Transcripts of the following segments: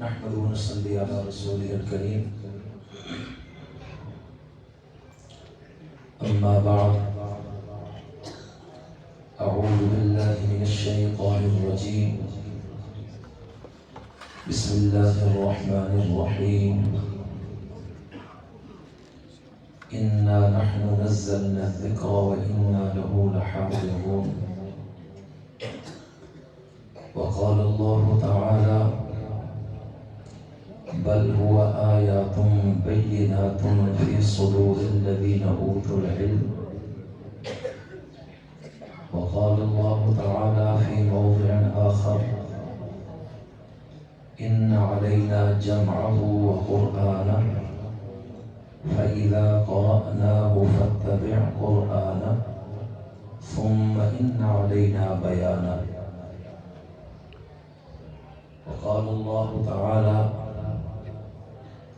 نحمده ونصلي على رسوله الكريم أما بعد أعوذ بالله من الشيطان الرجيم بسم الله الرحمن الرحيم إنا نحن نزلنا الذكر وإنا له لحافظون وقال الله تعالى بل هو آيات بينات في صدور الذين أوتوا العلم وقال الله تعالى في موضع آخر إن علينا جمعه وقرآنه فإذا قرأناه فاتبع قرآنه ثم إن علينا بيانه وقال الله تعالى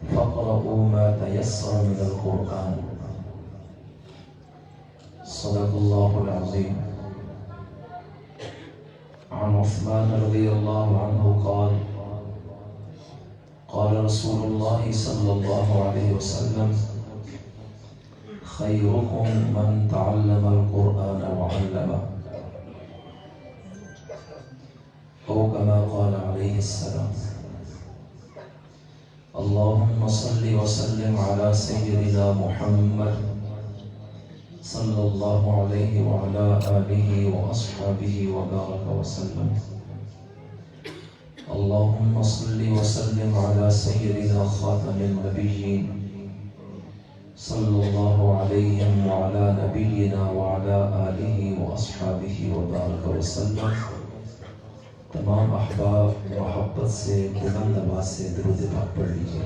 فاقرؤوا ما تيسر من القرآن صدق الله العظيم. عن عثمان رضي الله عنه قال قال رسول الله صلى الله عليه وسلم خيركم من تعلم القرآن وعلمه أو كما قال عليه السلام. اللهم صل وسلم على سيدنا محمد صلى الله عليه وعلى آله وأصحابه وبارك وسلم. اللهم صل وسلم على سيدنا خاتم النبيين صلى الله عليه وعلى نبينا وعلى آله وأصحابه وبارك وسلم. تمام احباب محبت سے بلند آواز سے درود پاک پڑھ لیجیے.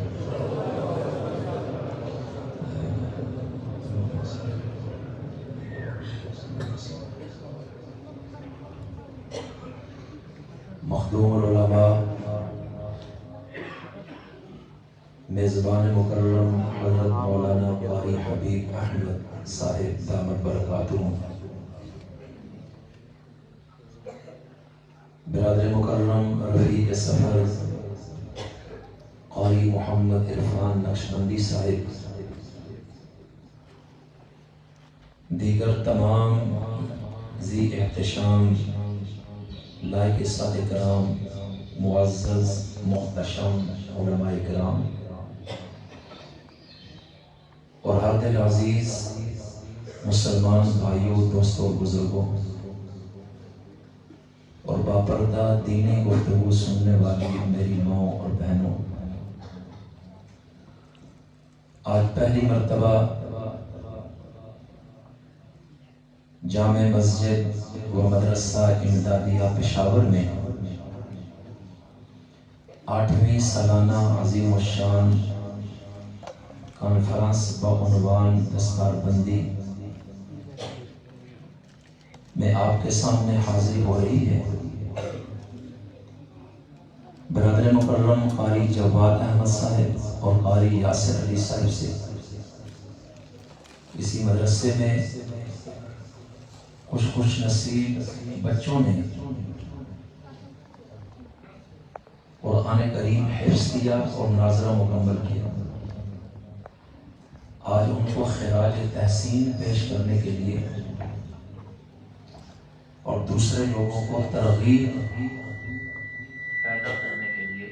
مخدوم العلماء میزبان مکرم حضرت مولانا قاری حبیب احمد صاحب دامت برکاتہم، برادر مکرم رفیق سفر قاری محمد عرفان نقشبندی صاحب، دیگر تمام ذی احتشام لائق سادہ کرام، معزز محتشم علماء کرام اور ہر دل عزیز مسلمان بھائیوں، دوستوں، بزرگوں اور باپردہ دینی گفتگو سننے والی میری ماں اور بہنوں، آج پہلی مرتبہ جامع مسجد و مدرسہ امدادیہ پشاور میں 8ویں سالانہ عظیم الشان کانفرنس بعنوان دستار بندی میں آپ کے سامنے حاضر ہو رہی ہے. برادر مکرم قاری جواد احمد صاحب اور قاری یاسر علی صاحب سے اسی مدرسے میں خوش نصیب بچوں نے قرآن کریم حفظ کیا اور ناظرہ مکمل کیا. آج ان کو خراج تحسین پیش کرنے کے لیے اور دوسرے لوگوں کو ترغیب پیدا کرنے کے لیے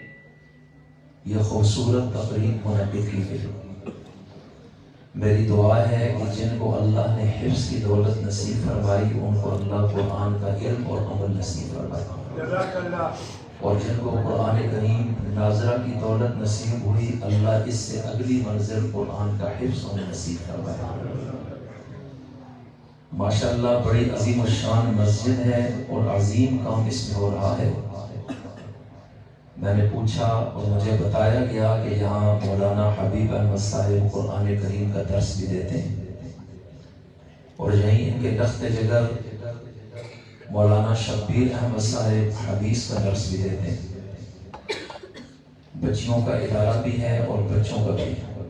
یہ خوبصورت تقریب منعقد کی گئی. میری دعا ہے کہ جن کو اللہ نے حفظ کی دولت نصیب فرمائی ان کو اللہ قرآن کا علم اور عمل نصیب فرمائے، اور جن کو قرآن کریم ناظرہ کی دولت نصیب ہوئی اللہ اس سے اگلی منزل قرآن کا حفظ انہیں نصیب فرمائے. ماشاءاللہ بڑی عظیم الشان مسجد ہے اور عظیم کام اس میں ہو رہا ہے. میں نے پوچھا اور مجھے بتایا گیا کہ یہاں مولانا حبیب احمد صاحب قرآن کریم کا درس بھی دیتے ہیں اور یہیں ان کے دخت جگر مولانا شبیر احمد صاحب حدیث کا درس بھی دیتے ہیں. بچیوں کا ادارہ بھی ہے اور بچوں کا بھی ہے،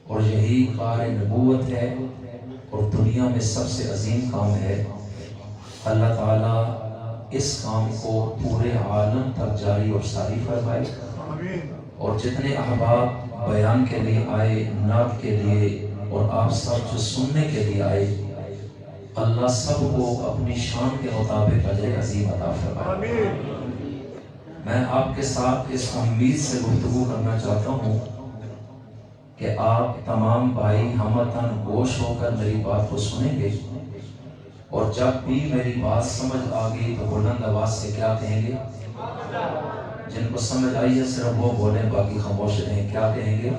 اور یہی قار نبوت ہے اور دنیا میں سب سے عظیم کام ہے. اللہ تعالیٰ اس کام کو پورے عالم تک جاری اور ساری فرمائے، اور جتنے احباب بیان کے لیے آئے، نعت کے لیے، اور آپ سب جو سننے کے لیے آئے، اللہ سب کو اپنی شان کے مطابق اجر عظیم عطا فرمائے۔ میں آپ کے ساتھ اس امید سے گفتگو کرنا چاہتا ہوں کہ آپ تمام بھائی ہمتن گوش ہو کر میری بات کو سنیں گے، اور جب بھی میری بات سمجھ آ گئی تو بلند آواز سے کیا کہیں گے؟ جن کو سمجھ آئی ہے صرف وہ بولیں، باقی خاموش رہیں۔ کیا کہیں گے؟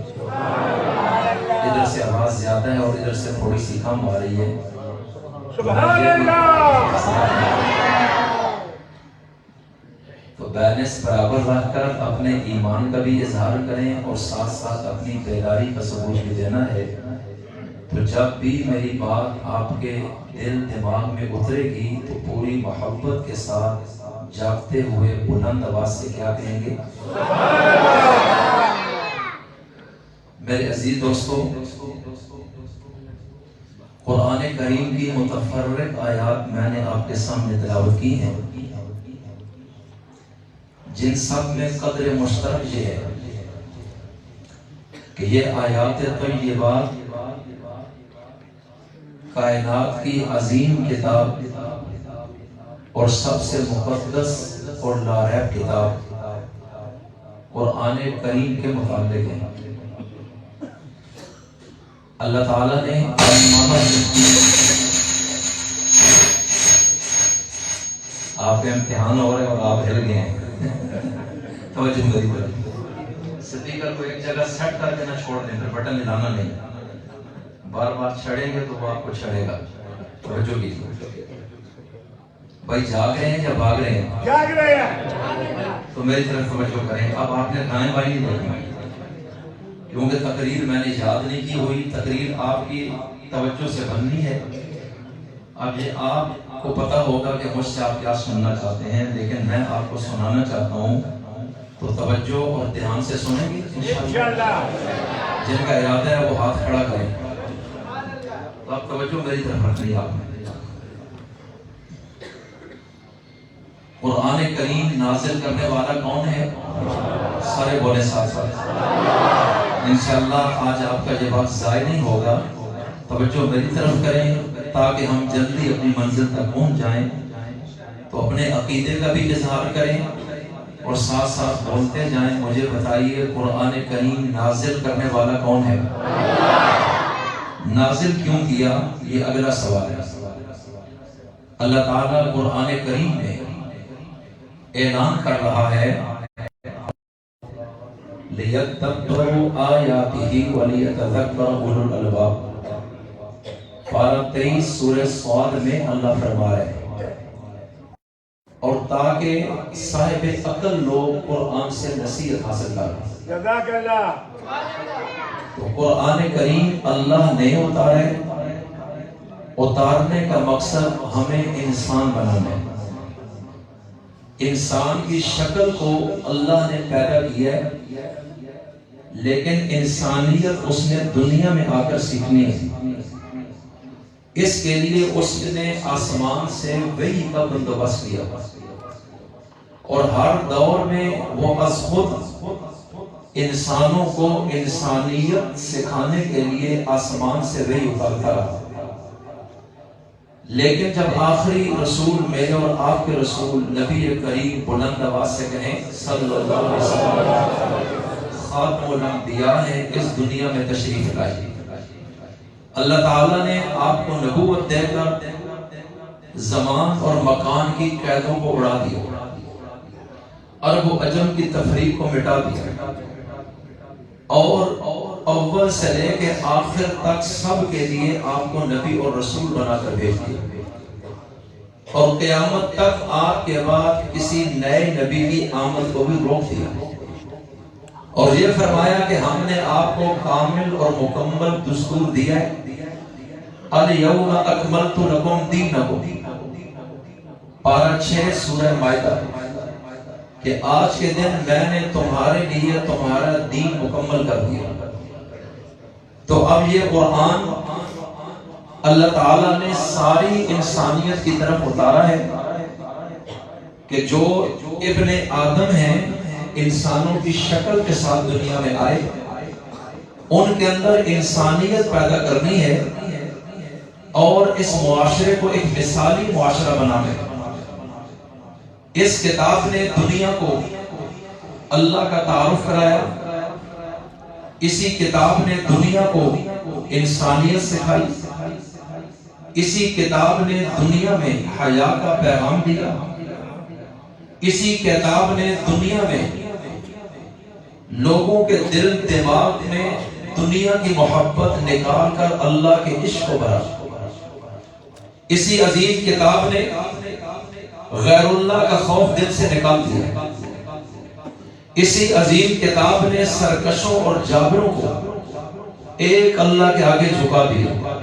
ادھر سے آواز زیادہ ہے اور ادھر سے تھوڑی سی کم آ رہی ہے۔ سبحان اللہ۔ تو بیلنس برابر رکھ کر اپنے ایمان کا بھی اظہار کریں اور ساتھ ساتھ اپنی بیداری کا ثبوت بھی دینا ہے۔ تو جب بھی میری بات آپ کے دل دماغ میں اترے گی تو پوری محبت کے ساتھ جاگتے ہوئے بلند آواز سے کیا کہیں گے؟ میرے عزیز دوستو، قرآن کریم کی متفرق آیات میں نے آپ کے سامنے تلاوت کی ہیں، جن سب میں قدر مشترک یہ ہے کہ یہ آیات طیبات کائنات کی عظیم کتاب اور سب سے مقدس اور لاریب کتاب قرآن کریم کے متعلق ہیں۔ اللہ تعالیٰ نے آپ کے امتحان ہو رہے اور آپ ہل گئے ہیں، توجہ میری طرف۔ اسپیکر کو ایک جگہ سیٹ کر کے نہ چھوڑ دیں، پھر بٹن ہلانا نہیں، بار بار چھڑیں گے تو وہ آپ کو چھڑے گا۔ توجہ کیجیے بھائی، جاگ رہے ہیں یا بھاگ رہے ہیں؟ جاگ رہے ہیں تو میری طرف توجہ کریں۔ اب آپ نے دائیں بائیں نہیں دیکھنا، کیونکہ تقریر میں نے یاد نہیں کی ہوئی، تقریر آپ کی توجہ سے بننی ہے۔ اب یہ آپ کو پتا ہوگا کہ مجھ سے آپ کیا سننا چاہتے ہیں، لیکن میں آپ کو سنانا چاہتا ہوں، تو توجہ اور دھیان سے سنیں گے انشاءاللہ۔ جن کا ارادہ ہے وہ ہاتھ کھڑا کریں۔ تو اب توجہ میری طرف رکھنی آپ نے۔ قرآن کریم نازل کرنے والا کون ہے؟ سارے بولیں ساتھ ساتھ۔ انشاءاللہ آج آپ کا یہ وقت ضائع نہیں ہوگا، توجہ میری طرف کریں تاکہ ہم جلدی اپنی منزل تک پہنچ جائیں۔ تو اپنے عقیدے کا بھی اظہار کریں اور ساتھ ساتھ بولتے جائیں۔ مجھے بتائیے قرآن کریم نازل کرنے والا کون ہے؟ نازل کیوں کیا؟ یہ اگلا سوال ہے۔ اللہ تعالیٰ قرآن کریم میں اعلان کر رہا ہے لِيَدَّبَّرُوا آیَاتِهِ وَلِيَتَذَكَّرَ أُولُو الْأَلْبَابِ۔ پارہ 23 سورہ صاد میں اللہ فرما رہے ہیں، اور تاکہ صاحب عقل لوگ قرآن سے نصیحت حاصل کریں۔ جزاک اللہ۔ تو قرآن کریم اللہ نے اتارنے کا مقصد ہمیں انسان بنانا ہے۔ انسان کی شکل کو اللہ نے پیدا کیا ہے، لیکن انسانیت اس نے دنیا میں آ کر سیکھنی ہے۔ اس کے لیے اس نے آسمان سے وحی کا بندوبست کیا، اور ہر دور میں وہ از خود انسانوں کو انسانیت سکھانے کے لیے آسمان سے وحی اتارتا رہا۔ لیکن جب آخری رسول میرے اور آپ کے رسول نبی کریم بلند آواز سے کہیں صلی اللہ علیہ وسلم خاتم الانبیاء نے اس دنیا میں تشریف لائی، اللہ تعالیٰ نے آپ کو نبوت دے کر زمان اور مکان کی قیدوں کو اڑا دیا، عرب و عجم کی تفریق کو مٹا دیا، اور اول سے لے کے آخر تک سب کے لیے آپ کو نبی اور رسول بنا کر بھیج دیا، اور قیامت تک آپ کے بعد کسی نئے نبی کی آمد کو بھی روک دیا، اور یہ فرمایا کہ ہم نے آپ کو کامل اور مکمل دستور دیا ہے۔ الیوم اکملت لکم دینکم، پارہ 6 سورہ مائدہ، کہ آج کے دن میں نے تمہارے لیے تمہارا دین مکمل کر دیا۔ تو اب یہ قرآن اللہ تعالیٰ نے ساری انسانیت کی طرف اتارا ہے، کہ جو ابن آدم ہیں انسانوں کی شکل کے ساتھ دنیا میں آئے، ان کے اندر انسانیت پیدا کرنی ہے اور اس معاشرے کو ایک مثالی معاشرہ بنانا ہے۔ اس کتاب نے دنیا کو اللہ کا تعارف کرایا، اسی کتاب نے دنیا کو انسانیت سکھائی، اسی کتاب نے دنیا میں حیا کا پیغام دیا، اسی کتاب نے دنیا میں لوگوں کے دل دماغ میں دنیا کی محبت نکال کر اللہ کے عشق کو بھرا۔ اسی عظیم کتاب نے غیر اللہ کا خوف دل سے نکال دیا۔ اسی عظیم کتاب نے سرکشوں اور جابروں کو ایک اللہ کے آگے جھکا دیا۔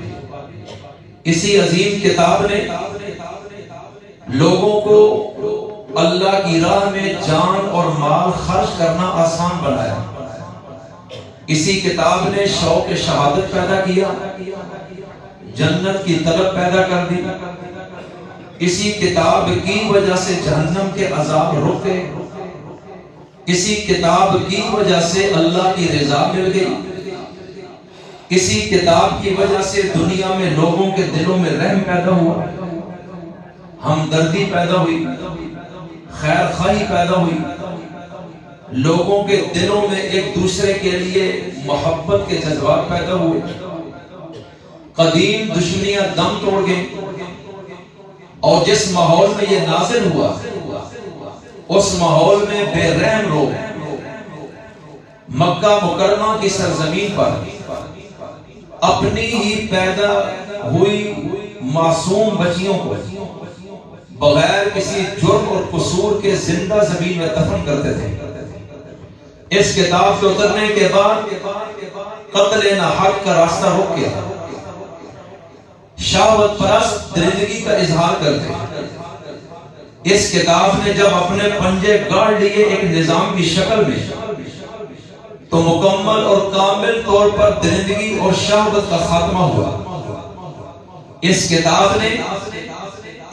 اسی عظیم کتاب نے لوگوں کو اللہ کی راہ میں جان اور مال خرچ کرنا آسان بنایا۔ اسی کتاب نے شوق شہادت پیدا کیا، جنت کی طلب پیدا کر دی۔ اسی کتاب کی وجہ سے جہنم کے عذاب رکے، اسی کتاب کی وجہ سے اللہ کی رضا مل گئی، اسی کتاب کی وجہ سے دنیا میں لوگوں کے دلوں میں رحم پیدا ہوا، ہمدردی پیدا ہوئی، خیر خواہی پیدا ہوئی، لوگوں کے دلوں میں ایک دوسرے کے لیے محبت کے جذبات پیدا ہوئے، قدیم دشمنیاں دم توڑ گئیں، اور جس ماحول میں یہ نازل ہوا اس ماحول میں بے رحم لوگ مکہ مکرمہ کی سرزمین پر اپنی ہی پیدا ہوئی معصوم بچیوں کو بغیر کسی جرم اور قصور کے زندہ زمین میں دفن کرتے تھے۔ اس کتاب کے اترنے کے بعد قتل ناحق کا راستہ رک گیا، شہوت پرست درندگی کا اظہار کرتے۔ اس کتاب نے جب اپنے پنجے گاڑ لیے ایک نظام کی شکل میں، تو مکمل اور کامل طور پر درندگی اور شہوت کا خاتمہ ہوا۔ اس کتاب نے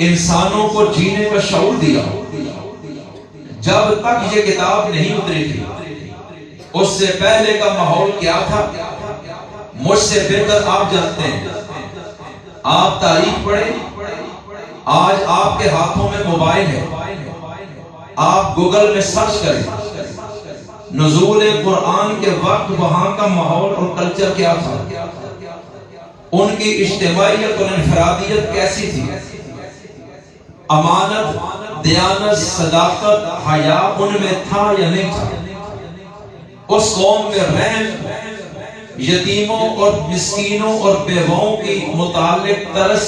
انسانوں کو جینے کا شعور دیا۔ جب تک یہ کتاب نہیں اتری تھی اس سے پہلے کا ماحول کیا تھا مجھ سے بہتر آپ جانتے ہیں۔ آپ تاریخ پڑھیں، آج آپ کے ہاتھوں میں موبائل ہے، آپ گوگل میں سرچ کریں نزول قرآن کے وقت وہاں کا ماحول اور کلچر کیا تھا، ان کی اجتماعیت اور انفرادیت کیسی تھی، امانت، دیانت، صداقت، حیا ان میں تھا یا نہیں تھا، اس قوم میں رحم، یتیموں اور مسکینوں اور بیواؤں کی متعلق ترس،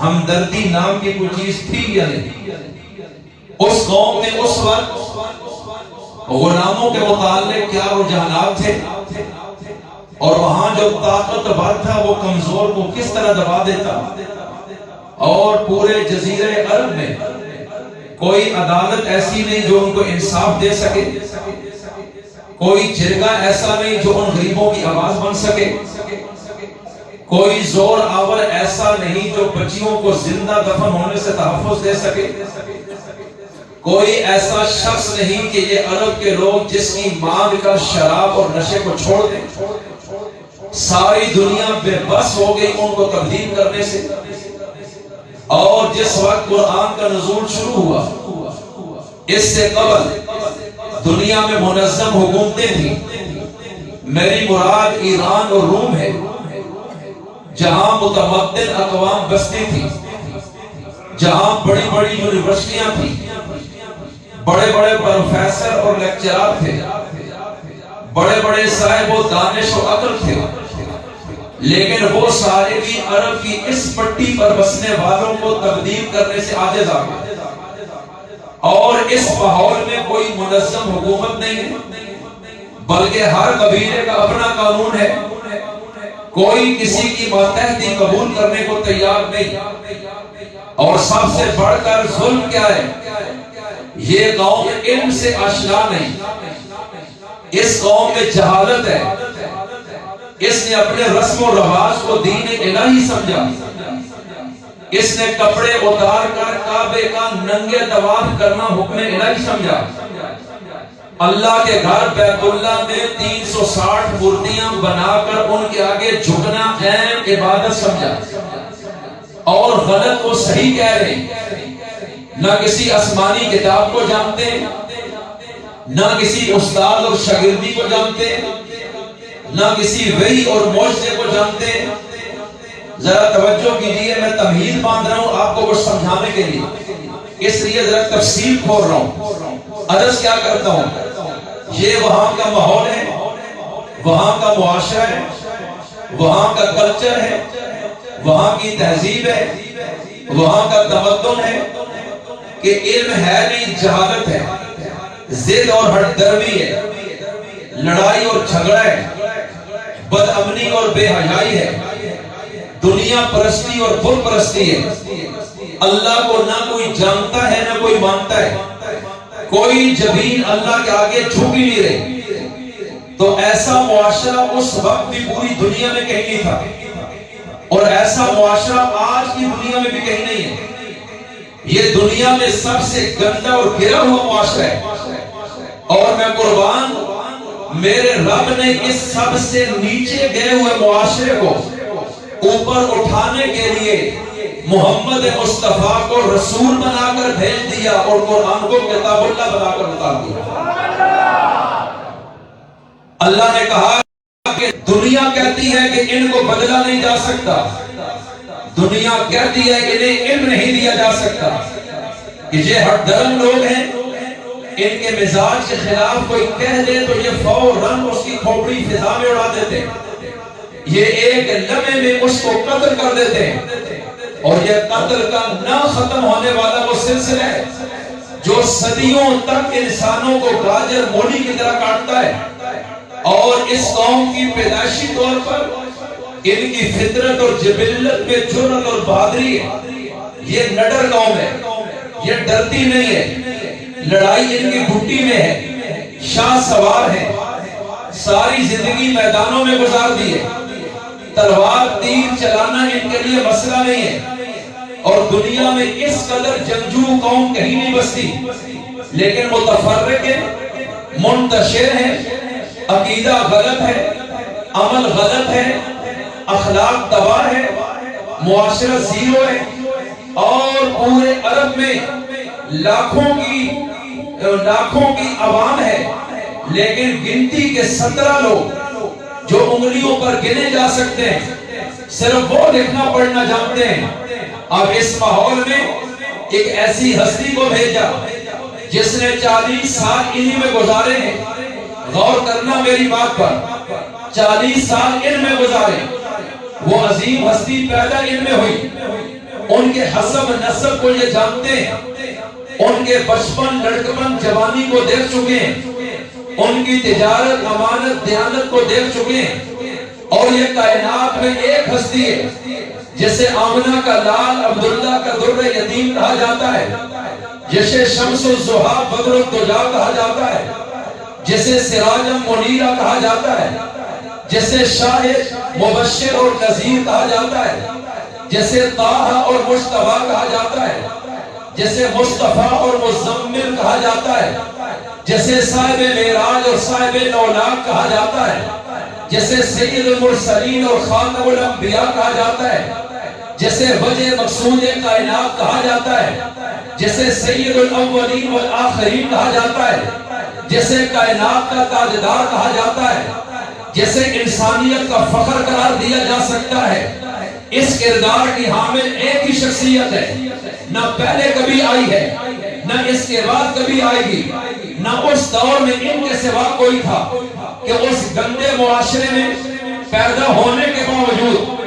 ہمدردی نام کی کوئی چیز تھی یا نہیں، اس قوم میں اس وقت غلاموں کے متعلق کیا رجحانات تھے، اور وہاں جو طاقتور تھا وہ کمزور کو کس طرح دبا دیتا، اور پورے جزیرے عرب میں کوئی عدالت ایسی نہیں جو ان کو انصاف دے سکے، کوئی جرگہ ایسا نہیں جو ان غریبوں کی آواز بن سکے، کوئی زور آور ایسا نہیں جو بچیوں کو زندہ دفن ہونے سے تحفظ دے سکے، کوئی ایسا شخص نہیں کہ یہ عرب کے لوگ جس کی مانگ کر شراب اور نشے کو چھوڑ دیں۔ ساری دنیا بے بس ہو گئی ان کو تبدیل کرنے سے، اور جس وقت قرآن کا نزول شروع ہوا اس سے قبل دنیا میں منظم حکومتیں تھیں۔ میری مراد ایران اور روم ہے، جہاں متمدن اقوام بستی تھی، جہاں بڑی بڑی یونیورسٹیاں تھیں، بڑے بڑے پروفیسر اور لیکچرار تھے، بڑے بڑے صاحب و دانش و عقل تھے، لیکن وہ سارے بھی عرب کی اس پٹی پر بسنے والوں کو تبدیل کرنے سے عاجز آ گئے، اور اس ماحول میں کوئی منظم حکومت نہیں ہے، بلکہ ہر قبیلے کا اپنا قانون ہے، کوئی کسی کی ماتحتی قبول کرنے کو تیار نہیں، اور سب سے بڑھ کر ظلم کیا ہے، یہ قوم علم سے آشنا نہیں، اس قوم میں جہالت ہے، اس نے اپنے رسم و رواج کو دین الہی سمجھا، اس نے کپڑے اتار کر کعبے کا ننگے طواف کرنا حکم الہی سمجھا۔ اللہ کے گھر بیت اللہ میں 360 مورتیاں بنا کر ان کے آگے جھکنا عین عبادت سمجھا، اور غلط وہ صحیح کہہ رہے ہیں۔ نہ کسی آسمانی کتاب کو جانتے، نہ کسی استاد اور شاگردی کو جانتے، نہ کسی وحی اور معجزے کو جانتے۔ ذرا توجہ کیجئے، میں تمہید باندھ رہا ہوں آپ کو کچھ سمجھانے کے لیے، اس لیے ذرا تفصیل کھول رہا ہوں۔ عرض کیا کرتا ہوں، یہ وہاں کا ماحول ہے، وہاں کا معاشرہ ہے، وہاں کا کلچر ہے، وہاں کی تہذیب ہے، وہاں کا تمدن ہے کہ علم ہے نہیں، جہالت ہے، ضد اور ہٹ درمی ہے، لڑائی اور جھگڑا ہے، بد امنی اور بے حیائی ہے، دنیا پرستی اور بت پرستی ہے، اللہ کو نہ کوئی جانتا ہے نہ کوئی مانتا ہے، کوئی جبین اللہ کے آگے جھک ہی نہیں رہے۔ تو ایسا معاشرہ اس وقت بھی پوری دنیا میں کہیں نہیں تھا، اور ایسا معاشرہ آج کی دنیا میں بھی کہیں نہیں ہے۔ یہ دنیا میں سب سے گندا اور گرا ہوا معاشرہ ہے، اور میں قربان، میرے رب نے اس سب سے نیچے گئے ہوئے معاشرے کو اوپر اٹھانے کے لیے محمد مصطفیٰ کو رسول بنا کر بھیج دیا، اور قرآن کو کتاب اللہ بنا کر اتار دیا۔ اللہ نے کہا کہ دنیا کہتی ہے کہ ان کو بدلا نہیں جا سکتا، دنیا کہتی ہے کہ انہیں علم نہیں دیا جا سکتا، کہ یہ ہٹ درم لوگ ہیں، ان کے مزاج کے خلاف کوئی کہہ دے تو یہ فوراً اس کی کھوپڑی فضا میں اڑا دیتے، یہ ایک لمحے میں اس کو قتل کر دیتے ہیں، اور یہ قتل کا نہ ختم ہونے والا وہ سلسلہ ہے جو صدیوں تک انسانوں کو گاجر مولی کی طرح کاٹتا ہے۔ اور اس قوم کی پیدائشی طور پر ان کی فطرت اور جبلت میں جرأت اور بہادری ہے، یہ نڈر قوم ہے، یہ ڈرتی نہیں ہے، لڑائی ان کی گھٹی میں ہے، شاہ سوار ہے، ساری زندگی میدانوں میں گزار دی ہے، تلوار تیر چلانا ان کے لیے مسئلہ نہیں ہے، اور دنیا میں اس قدر جنگجو قوم کہیں نہیں بستی، لیکن متفرق ہے، منتشر ہے، عقیدہ غلط ہے، عمل غلط ہے، اخلاق تباہ ہے، معاشرہ زیرو ہے، اور پورے عرب میں لاکھوں کی عوام ہے، لیکن گنتی کے 17 لوگ جو انگلیوں پر گنے جا سکتے ہیں، صرف وہ لکھنا پڑھنا جانتے ہیں۔ اب اس ماحول میں ایک ایسی ہستی کو بھیجا جس نے 40 سال انہی میں گزارے ہیں، غور کرنا میری بات پر، 40 سال ان میں گزارے، وہ عظیم ہستی پیدا ان میں ہوئی، ان کے حسب نسب کو یہ جانتے ہیں، ان کے بچپن لڑکپن جوانی کو دیکھ چکے ہیں، ان کی تجارت امانت دیانت کو دیکھ چکے ہیں، اور یہ کائنات میں ایک ہستی ہے جسے آمنہ کا لال عبداللہ کا در یتیم کہا جاتا ہے، جسے شمس الضحیٰ بدر الدجا کہا جاتا ہے، جسے سراجم منیرہ کہا جاتا ہے، جسے شاہد مبشر اور نذیر کہا جاتا ہے، جسے طٰہٰ اور مجتبیٰ کہا جاتا ہے، جسے مصطفیٰ اور مزمل کہا جاتا ہے، جسے صاحب معراج اور صاحب نولاک کہا جاتا ہے، جسے سید المرسلین اور خاتم الانبیاء کہا جاتا ہے، جسے وجہ مقصود کائنات کہا جاتا ہے، جسے سید الاولین والآخرین کہا جاتا ہے، جسے کائنات کا تاجدار کہا جاتا ہے، جسے انسانیت کا فخر قرار دیا جا سکتا ہے، اس کردار کی حامل ایک ہی شخصیت ہے، نہ پہلے کبھی آئی ہے، نہ اس کے بعد کبھی آئے گی، نہ اس دور میں ان کے سوا کوئی تھا، کہ اس گندے معاشرے میں پیدا ہونے کے باوجود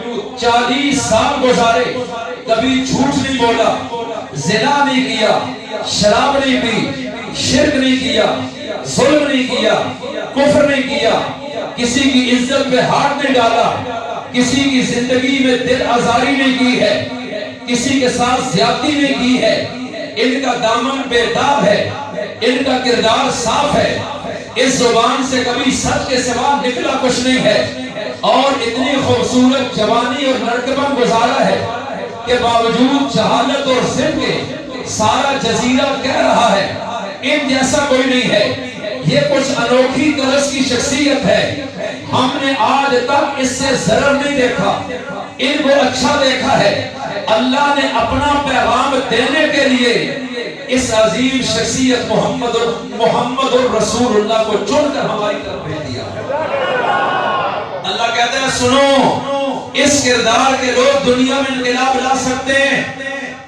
40 سال گزارے، کبھی جھوٹ نہیں بولا، زنا نہیں کیا، شراب نہیں پی، شرک نہیں کیا، ظلم نہیں کیا، کفر نہیں کیا، کسی کی عزت پہ ہاتھ نہیں ڈالا، کسی کی زندگی میں دل آزاری نہیں کی ہے، کسی کے ساتھ زیادتی نہیں کی ہے، ان کا دامن بے داغ ہے، ان کا کردار صاف ہے، اس زبان سے کبھی سچ کے سوا نکلا کچھ نہیں ہے، اور اتنی خوبصورت جوانی اور لڑکپن گزارا ہے، کے باوجود جہالت اور ضد کے سارا جزیرہ کہہ رہا ہے ان جیسا کوئی نہیں ہے، یہ کچھ انوکھی طرز کی شخصیت ہے، ہم نے آج تک اس سے ضرر نہیں دیکھا، ان کو اچھا دیکھا ہے۔ اللہ نے اپنا پیغام دینے کے لیے اس عظیم شخصیت محمد الرسول اللہ کو چن کر ہماری طرف بھیج دیا۔ اللہ کہتے ہیں سنو، اس کردار کے لوگ دنیا میں انقلاب لا سکتے ہیں،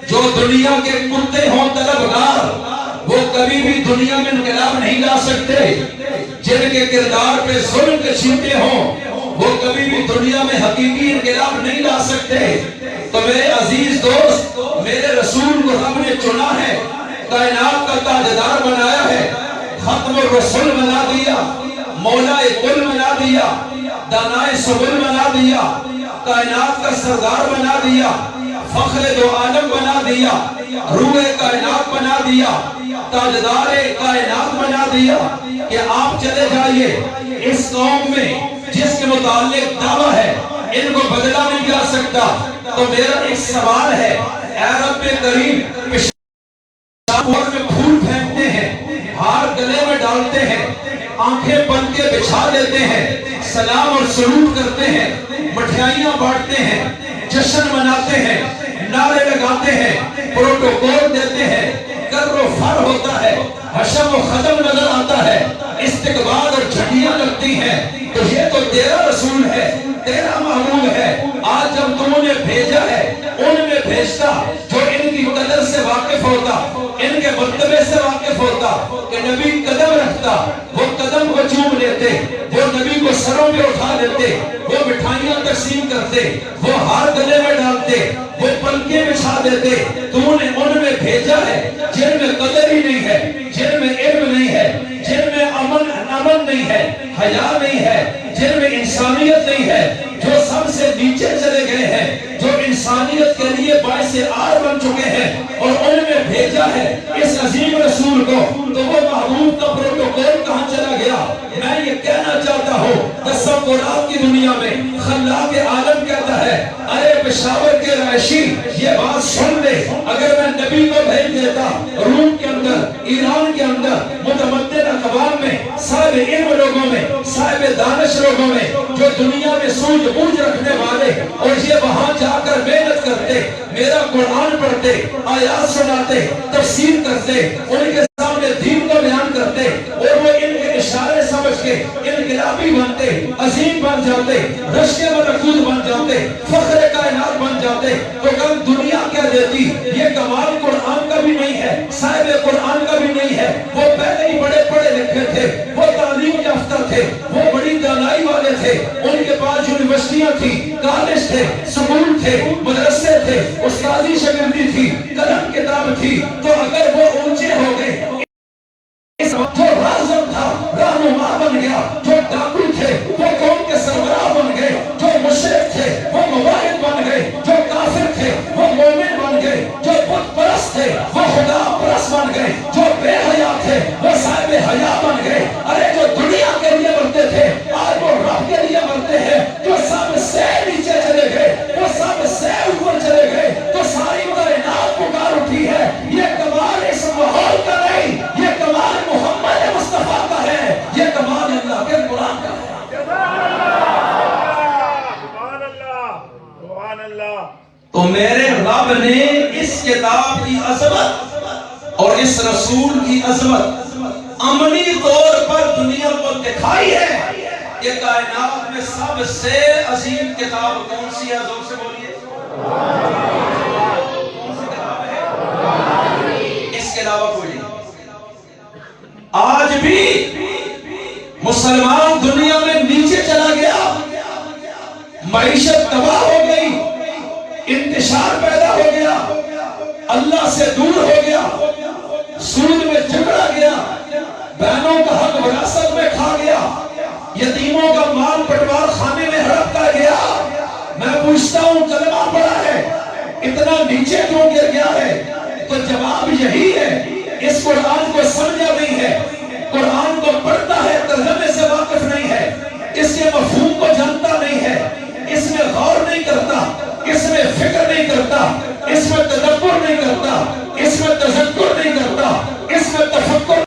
جو دنیا کے کتے ہوں طلبگار وہ کبھی بھی دنیا میں انقلاب نہیں لا سکتے، جن کے کردار پہ ظلم کے چھینٹے ہوں وہ کبھی بھی دنیا میں حقیقی انقلاب نہیں لا سکتے۔ تو میرے عزیز دوست، میرے رسول کو رب نے چنا ہے، کائنات کا تاجدار بنایا ہے، ختم الرسول بنا دیا، مولا کل بنا دیا، دانائے سبل بنا دیا، کائنات کا سردار بنا دیا، فخر دو عالم بنا دیا، روح کائنات بنا دیا، تاجدار کائنات بنا دیا کہ آپ چلے جائیے اس قوم میں جس کے متعلق دعویٰ ہے ان کو بدلا نہیں جا سکتا۔ تو میرا ایک سوال ہے، اے رب کریم، پیشاب میں پھول پھینکتے ہیں، ہار گلے میں ڈالتے ہیں، آنکھیں بن کے بچھا دیتے ہیں، سلام اور سلوٹ کرتے ہیں، مٹھائیاں بانٹتے ہیں، جشن مناتے ہیں، نعرے لگاتے ہیں، پروٹوکول دیتے ہیں، کر و فر ہوتا ہے، حشم و ختم نظر آتا ہے، استقبال اور جھنڈیاں لگتی ہیں، تو یہ تو تیرا رسول ہے، تیرا محبوب ہے۔ آج جب تم نے بھیجا ہے ان میں بھیجتا جو ان کی قدر سے واقف ہوتا، ان کے مرتبے سے واقف ہوتا کہ نبی قدم رکھتا، وہ قدم کو چوم لیتے، وہ نبی کو سروں پہ اٹھا لیتے، وہ مٹھائیاں تقسیم کرتے، وہ ہار گلے میں ڈالتے، وہ پلکیں بچھا دیتے۔ تم نے ان میں بھیجا ہے جن میں قدر ہی نہیں ہے، جن میں علم نہیں ہے، جن میں امن نہیں ہے، حیا نہیں ہے، جن میں انسانیت نہیں ہے، جو سب سے نیچے چلے گئے ہیں، جو انسانیت کے لیے باعث آر بن چکے ہیں، اور ان میں بھیجا ہے اس عظیم رسول کو۔ تو وہ محبوب کا پروٹوکول کہاں چلا گیا؟ میں یہ کہنا چاہتا ہوں، تصورات کی دنیا میں خلاق عالم کہتا ہے، ارے پشاور کے رہائشی یہ بات سن لے، اگر میں نبی کو بھیج دیتا روم کے اندر، ایران کے اندر، متمدن اقوام میں، صاحب علم لوگوں میں، صاحب دانش لوگوں میں، جو دنیا میں سوجھ بوجھ رکھنے والے، اور یہ وہاں جا کر محنت کرتے، میرا قرآن پڑھتے، آیات سناتے، تفسیر کرتے، ان کے سامنے دین کو بیان کرتے، اور وہ ان کے اشارے سمجھ کے انقلابی بنتے، عظیم بن جاتے، رشک ملکوت بن جاتے، فخر کائنات بن جاتے، تو کل دنیا کیا دیتی؟ یہ کمال قرآن کا بھی نہیں ہے، صاحب قرآن کا بھی نہیں ہے، وہ پہلے ہی بڑے پڑھے لکھے تھے، وہ تعلیم یافتہ تھے، وہ بڑی دانائی والے تھے، ان کے پاس یونیورسٹیاں تھی، کالج تھے، سکول تھے، مدرسے تھے، استادی شاگردی تھی، قلم کتاب تھی، تو اگر وہ اونچے ہو گئے، جو رازم تھا رہنما بن گیا، جو ڈاکو تھے وہ قوم کے سربراہ بن گئے، جو مشرک تھے وہ مواحد بن گئے، جو کافر تھے وہ مومن بن گئے، جو بت پرست تھے وہ خدا پرست بن گئے، جو بے حیا تھے وہ صاحب حیا بن گئے۔ ارے جو دنیا کے لیے مرتے تھے آج وہ رب کے لیے مرتے ہیں، جو سب سے نیچے چلے گئے وہ سب سے اوپر چلے گئے، تو ساری کائنات پکار اٹھی ہے۔ یہ کمال اس ماحول کا نہیں، یہ کمال محمد مصطفیٰ کا ہے، یہ کمال اللہ کے قرآن کا ہے۔ سبحان اللہ، سبحان اللہ۔ تو میرے رب نے اس کتاب کی عظمت اور اس رسول کی عظمت عملی طور پر دنیا کو دکھائی ہے کہ کائنات میں سب سے عظیم کتاب کون سی ہے؟ زور سے بولیے، کون سی کتاب ہے؟ اس کے علاوہ کوئی نہیں۔ آج بھی مسلمان دنیا میں نیچے چلا گیا، معیشت تباہ ہو گئی، انتشار پیدا ہو گیا، اللہ سے دور ہو گیا، سود میں جھگڑا گیا، بہنوں کا حق وراثت میں کھا گیا، یتیموں کا مال پٹوار خانے میں ہڑپتا گیا۔ میں پوچھتا ہوں کلمہ پڑھا ہے، اتنا نیچے کیوں گر گیا ہے؟ تو جواب یہی ہے، اس قرآن کو سمجھا نہیں ہے، قرآن کو پڑھتا ہے، ترجمے سے واقف نہیں ہے، اس کے مفہوم کو جانتا نہیں ہے، اس میں غور نہیں کرتا، اس میں فکر نہیں کرتا، اس میں تدبر نہیں کرتا، اس میں تذکر نہیں کرتا، اس میں تفکر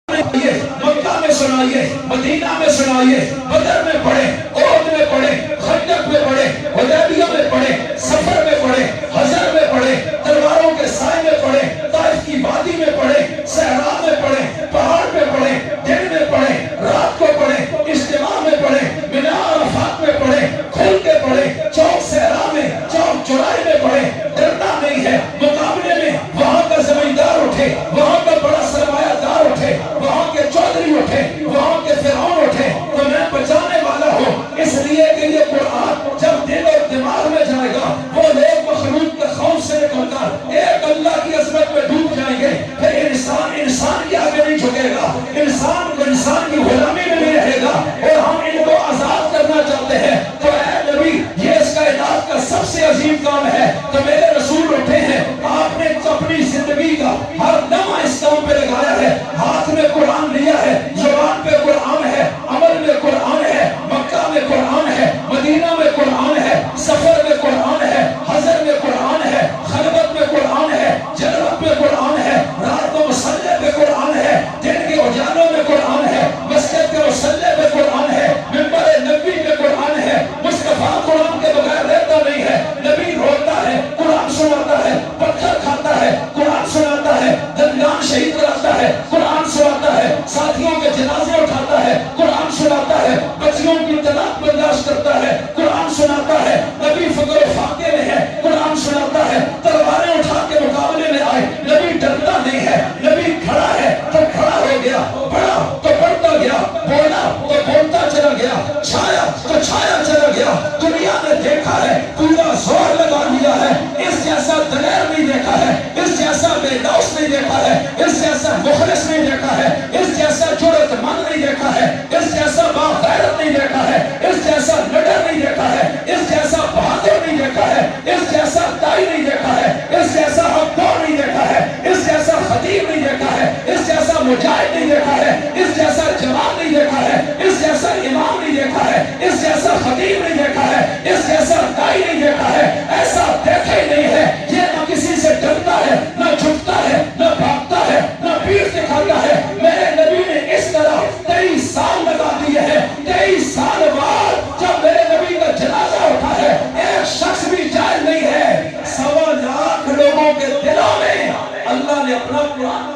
نہیں۔ مکہ میں سنائیے، مدینہ میں سنائیے، بدر میں پڑھے، احد میں پڑھے، خندق میں پڑھے، حدیبیہ میں پڑھے، سفر میں پڑھے، حضر میں پڑھے، تلواروں کے سائے میں پڑھے، طائف کی وادی میں پڑھے، صحرا میں پڑھے، پہاڑ میں پڑھے، دن میں پڑھے، رات کو پڑھے، اجتماع میں پڑھے، مینا عرفات میں پڑھے، کھل کے پڑھے، چوک صحرا میں، چوک چوراہے میں پڑھے۔ ڈرنا نہیں ہے مقابلے میں، وہاں کا زمیندار اٹھے، وہاں کا بڑا سرمایہ دار اٹھے، وہاں کے چودھری اٹھے، وہاں کے فرعون اٹھے، تو میں بچانے والا ہوں۔ اس لیے کہ یہ قرآن جب دل اور دماغ میں جائے گا، وہ لوگ مخلوق کے خوف سے نکل کر ایک اللہ کی عظمت میں ڈوب جائیں گے۔ پھر انسان کے آگے نہیں جھکے گا، انسان کی غلامی میں نہیں رہے گا، اور ہم ان کو آزاد کرنا چاہتے ہیں۔ تو اے نبی، یہ اس کائنات کا سب سے عظیم کام ہے۔ تو میرے رسول اٹھے ہیں، آپ نے اپنی زندگی کا ہر لمحہ اس کام پہ لگایا ہے۔ ہاتھ میں قرآن لیا ہے، زبان پہ قرآن ہے، عمل میں قرآن ہے، مکہ میں قرآن ہے، مدینہ میں قرآن ہے، سفر میں قرآن ہے، حضر میں قرآن ہے، خلوت میں قرآن ہے، جلوت میں قرآن ہے، رات کو مصلی پہ قرآن ہے، دن کے اجالوں میں قرآن ہے، مسجد کے مصلی پہ قرآن ہے، منبر نبی پہ قرآن ہے۔ مصطفیٰ قرآن کے بغیر رہتا نہیں ہے۔ نبی روتا ہے، قرآن سناتا ہے، پتھر کھاتا ہے، قرآن سناتا ہے، دندان شہید کراتا ہے، قرآن سناتا ہے، ساتھیوں کے جنازے اٹھاتا ہے، قرآن سناتا ہے، بچیوں کی طلاق برداشت کرتا ہے، قرآن سناتا ہے۔ نبی فقر و فاقے میں ہے، قرآن سناتا ہے۔ تلواریں اٹھا کے مقابلے میں آئے، نبی ڈرتا نہیں ہے۔ نبی کھڑا ہے تو کھڑا ہو گیا، پڑھا تو پڑھتا گیا، بولا تو بولتا چلا گیا، چھایا تو چھایا چلا گیا۔ دنیا نے دیکھا ہے، پورا زور لگا لیا ہے۔ اس جیسا دلیر نہیں دیکھا ہے، اس جیسا بے لوث نہیں دیکھا ہے، اس جیسا مخلص نہیں دیکھا ہے، اس جیسا جرأت مند نہیں دیکھا ہے، اس جیسا باغیرت نہیں دیکھا ہے، اس جیسا نڈر نہیں دیکھا ہے، اس جیسا بہادر نہیں دیکھا ہے، اس جیسا دائی نہیں دیکھا ہے، اس جیسا حقدار نہیں دیکھا ہے، اس جیسا خطیب نہیں دیکھا ہے، اس جیسا مجاہد نہیں دیکھا ہے، اس جیسا جوان نہیں دیکھا ہے، اس جیسا امام نہیں دیکھا ہے، اس جیسا خطیب نہیں دیکھا ہے، اس جیسا دائی نہیں دیکھا ہے۔ ایسا دیکھا ہی نہیں ہے۔ یہ نہ کسی سے ڈرتا ہے، نہ جھکتا ہے، نہ بھاگتا ہے، نہ پیٹھ دکھاتا ہے۔ میرے نبی نے اس طرح 23 سال لگا دیے ہیں۔ 23 سال بعد جب میرے نبی کا جنازہ اٹھا ہے، ایک شخص بھی جائز نہیں ہے۔ 1.25 لاکھ لوگوں کے دلوں میں اللہ نے اپنا قرآن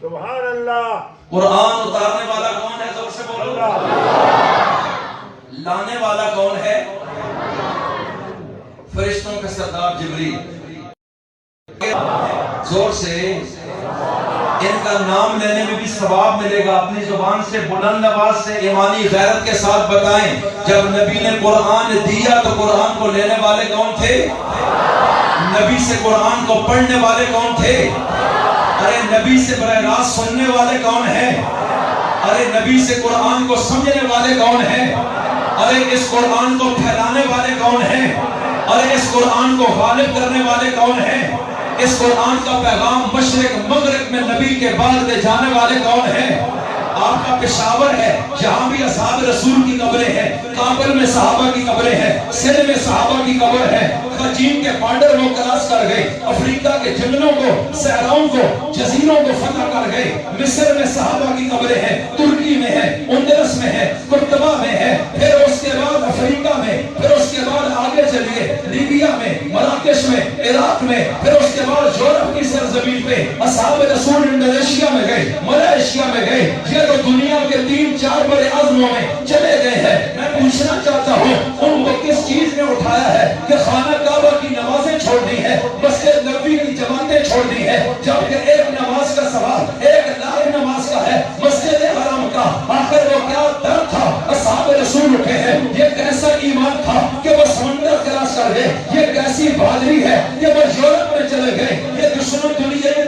سبحان اللہ۔ قرآن اتارنے والا کون ہے؟ زور سے بولو۔ لانے والا کون ہے؟ فرشتوں کا سردار جبریل۔ زور سے ان کا نام لینے میں بھی ثواب ملے گا۔ اپنی زبان سے بلند آواز سے ایمانی غیرت کے ساتھ بتائیں، جب نبی نے قرآن دیا تو قرآن کو لینے والے کون تھے؟ نبی سے قرآن کو پڑھنے والے کون تھے؟ ارے نبی سے براہ راست سننے والے کون ہیں؟ ارے نبی سے قرآن کو سمجھنے والے کون ہیں؟ ارے اس قرآن کو پھیلانے والے کون ہیں؟ ارے اس قرآن کو غالب کرنے والے کون ہیں؟ اس قرآن کا پیغام مشرق مغرب میں نبی کے بعد لے جانے والے کون ہیں؟ آپ کا پشاور ہے، جہاں بھی اصحاب رسول کی قبریں ہیں، کابل میں صحابہ کی قبریں ہیں، سندھ میں صحابہ کی قبر ہے، چین کے بارڈر وہ کراس کر گئے، افریقہ کے جنگلوں کو، صحراؤں کو، جزیروں کو فتح کر گئے۔ مصر میں صحابہ کی قبریں ہیں، ترکی میں ہے، اندلس میں ہے، قرطبہ میں ہے، پھر اس کے بعد افریقہ میں، پھر اس کے بعد آگے چلیے لیبیا میں، مراکش میں، عراق میں، پھر اس کے بعد یورپ کی سرزمین پہ اصحاب رسول انڈونیشیا میں گئے، ملائیشیا میں گئے۔ یہ تو دنیا کے 3-4 بڑے عظموں میں چلے گئے ہیں۔ میں پوچھنا چاہتا ہوں ان کو کس چیز نے اٹھایا ہے کہ خانہ کعبہ کی نمازیں چھوڑ دی ہیں، مسجد نبوی کی جماعتیں چھوڑ دی ہیں، جبکہ ایک نماز کا سوال 1 لاکھ نماز کا ہے، مسجد حرام کا۔ آخر وہ کیا در تھا؟ اصحاب رسول اٹھے ہیں۔ یہ کیسا ایمان تھا کہ وہ سمندر کراس کر گئے؟ یہ کیسی بہادری ہے کہ وہ یورپ میں چلے گئے؟ یہ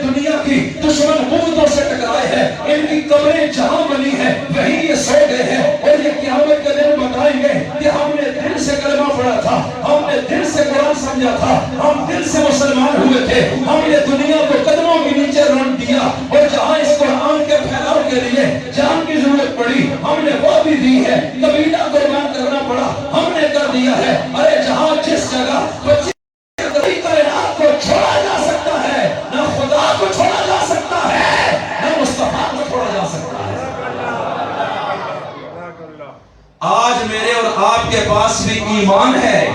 دنیا کی دشمن قوتوں سے ٹکرائے ہیں، ان کی قبریں جہاں بنی ہیں وہیں یہ سو گئے ہیں، اور یہ قیامت کے دن بتائیں گے کہ ہم نے دل سے کلمہ پڑھا تھا، ہم نے دل سے قرآن سمجھا تھا، ہم دل سے مسلمان ہوئے تھے، ہم نے دنیا کو قدموں کے نیچے رون دیا، اور جہاں اس قرآن کے پھیلاؤ کے لیے جان کی ضرورت پڑی ہم نے وہ بھی دی ہے۔ قبیلہ قربان کر قرآن ہے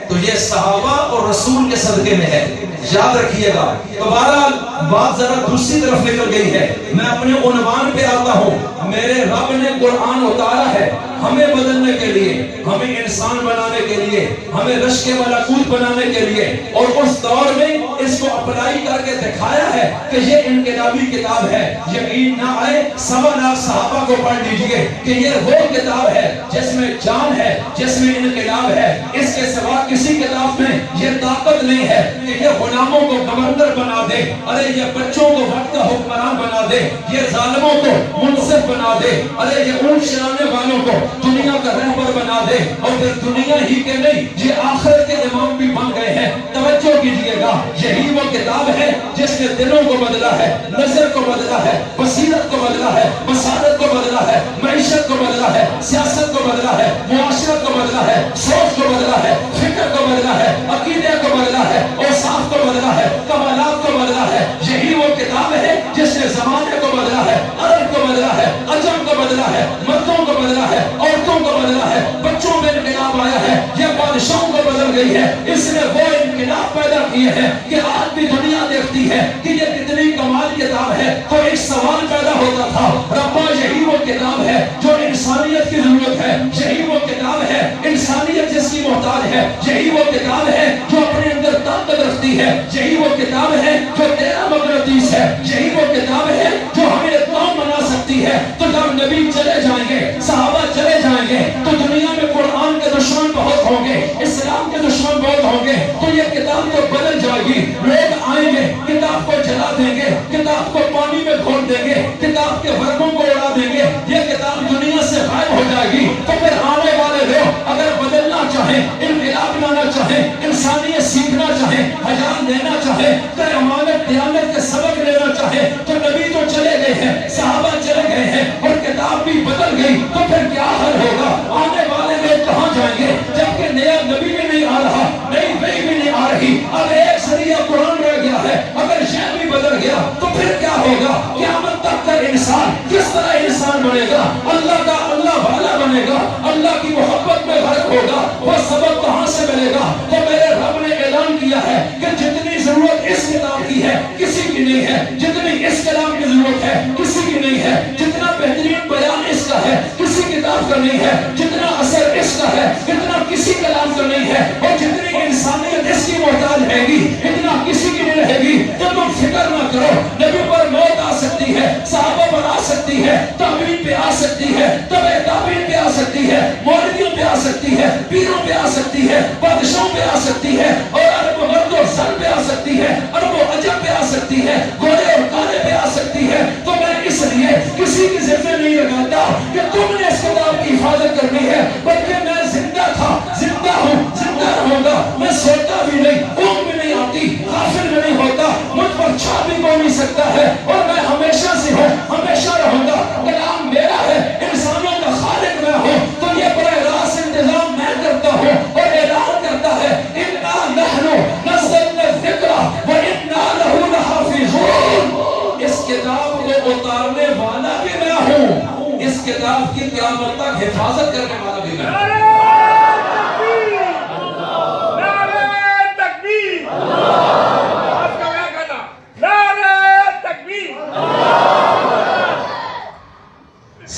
تو یہ صحابہ اور رسول کے صدقے میں ہے، یاد رکھیے گا۔ تو بہرحال بات ذرا دوسری طرف نکل گئی ہے، میں اپنے عنوان پہ آتا ہوں۔ میرے رب نے قرآن اتارا ہے ہمیں بدلنے کے لیے، ہمیں انسان بنانے کے لیے، ہمیں رشک ملکوت بنانے کے لیے، اور اس دور میں اس کو اپلائی کر کے دکھایا ہے کہ یہ انقلابی کتاب ہے۔ یقین نہ آئے 1.25 صحابہ کو پڑھ لیجئے کہ یہ وہ کتاب ہے جس میں جان ہے، جس میں انقلاب ہے۔ اس کے سوا کسی کتاب میں یہ طاقت نہیں ہے کہ یہ غلاموں کو گورنر بنا دے، ارے یہ بچوں کو وقت کا حکمران بنا دے، یہ ظالموں کو منصف بنا دے، ارے یہ اونٹ چلانے والوں کو دنیا کا رہبر بنا دے، اور پھر دنیا ہی کے نہیں یہ آخرت کے امام بھی بن گئے ہیں۔ توجہ کیجئے گا، یہی وہ کتاب ہے جس نے دلوں کو بدلا ہے، نظر کو بدلا ہے، بصیرت کو بدلا ہے، مسالت کو بدلا ہے، معیشت کو بدلا ہے، سیاست کو بدلا ہے، معاشرت کو بدلا ہے، سوچ کو بدلا ہے، فکر کو بدلا ہے، عقیدے کو بدلا ہے، اوصاف کو بدلا ہے، کمالات کو بدلا ہے۔ یہی وہ کتاب ہے جس نے زمانے کو بدلا ہے، عرب کو بدلا ہے، عجم کو بدلا ہے، مردوں کو بدلا ہے، عورتوں کو بدلا ہے، بچوں میں انقلاب آیا ہے، یہ بادشاہوں کو بدل گئی ہے۔ اس نے وہ انقلاب پیدا کیے ہیں کہ آج بھی دنیا دیکھتی ہے کہ یہ کتنی کمال کتاب ہے۔ تو ایک سوال پیدا ہوتا تھا، ربا یہی وہ کتاب ہے جو انسانیت کی ضرورت ہے، یہی وہ کتاب ہے انسانیت جس کی محتاج ہے، یہی وہ کتاب ہے جو اپنے اندر طاقت رکھتی ہے، یہی وہ کتاب ہے جو تیرا مغناطیس ہے، یہی وہ کتاب ہے جو ہمیں کام بنا سکتی ہے۔ تو جب نبی چلے جائیں گے، صحابہ چلے جائیں گے، تو دنیا میں قرآن کے دشمن بہت ہوں گے، اسلام کے دشمن بہت ہوں گے، تو یہ کتاب تو بدل جائے گی۔ لوگ آئیں گے، کتاب کو جلا دیں گے، کتاب کو پانی میں کھول دیں گے، کتاب کے ورقوں کو اڑا دیں گے، یہ کتاب دنیا سے غائب ہو جائے گی۔ تو پھر آنے والے لوگ اگر بدلنا چاہیں، انقلاب لانا چاہیں، انسانیت سیکھنا چاہیں، حیات دینا چاہیں، کہ امانت دیانت کے سبق لینا چاہیں، تو نبی تو چلے گئے ہیں، صحابہ چلے گئے ہیں، اور کتاب بھی بدل گئی، تو پھر کیا حل ہوگا؟ آنے والے لوگ کہاں جائیں گے جبکہ نیا نبی بھی نہیں آ رہا، نئی وحی بھی نہیں آ رہی، اب ایک ذریعہ قرآن رہ گیا ہے، اگر یہ بھی بدل گیا تو پھر کیا ہوگا؟ قیامت تک کا انسان کس طرح انسان بنے گا؟ اللہ کا اللہ والا بنے گا، اللہ کی محبت میں غرق ہوگا، وہ سبق کہاں سے ملے گا؟ تو میرے رب نے اعلان کیا ہے کہ جتنی ضرورت اس کتاب کی ہے کسی کی نہیں ہے، جتنی اس کلام کی ضرورت ہے کسی کی نہیں ہے، جتنا بہترین بیان اس کا ہے کسی کتاب کا نہیں ہے، جتنا اثر اس کا ہے اتنا کسی کلام کا نہیں ہے، اور جتنی انسانیت اس کی محتاج رہے گی اتنا کسی کی نہیں رہے گی۔ تو تم فکر نہ کرو، نبی پر موت آ سکتی ہے، صحابہ پر آ سکتی ہے، تابعین پہ آ سکتی ہے، تبع تابعین پہ آ سکتی ہے، مولویوں پہ آ سکتی ہے، پیروں پہ آ سکتی ہے، بادشاہوں پہ آ سکتی ہے، اور عرب و مرد و زن پہ آ سکتی ہے، عرب و عجم پہ آ سکتی ہے، گورے اور کالے پہ آ سکتی ہے۔ تو میں اس لیے کسی کی ذمہ نہیں لگاتا کہ تم نے اس کتاب کی حفاظت کرنی ہے، بلکہ میں زندہ تھا، زندہ ہوں، زندہ رہوں گا، میں سوتا بھی نہیں، اونگ بھی نہیں آتی، غافل بھی نہیں ہوتا، مجھ پر چھا بھی کوئی نہیں سکتا ہے، اور میں ہمیشہ سے ہوں، ہمیشہ رہوں گا۔ کلام میرا ہے، انسانوں کا خالق میں ہوں، تو یہ براہ راست انتظام میں کرتا ہوں، اور اعلان کرتا ہے اِنَّا نَحْنُ نَزَّلْنَا الذِّكْرَ وَإِنَّا لَهُ لَحَافِظُونَ۔ اس کتاب کو اتارنے والا بھی میں ہوں، اس کتاب کی قیامت تک حفاظت کرنے والا بھی میں ہوں۔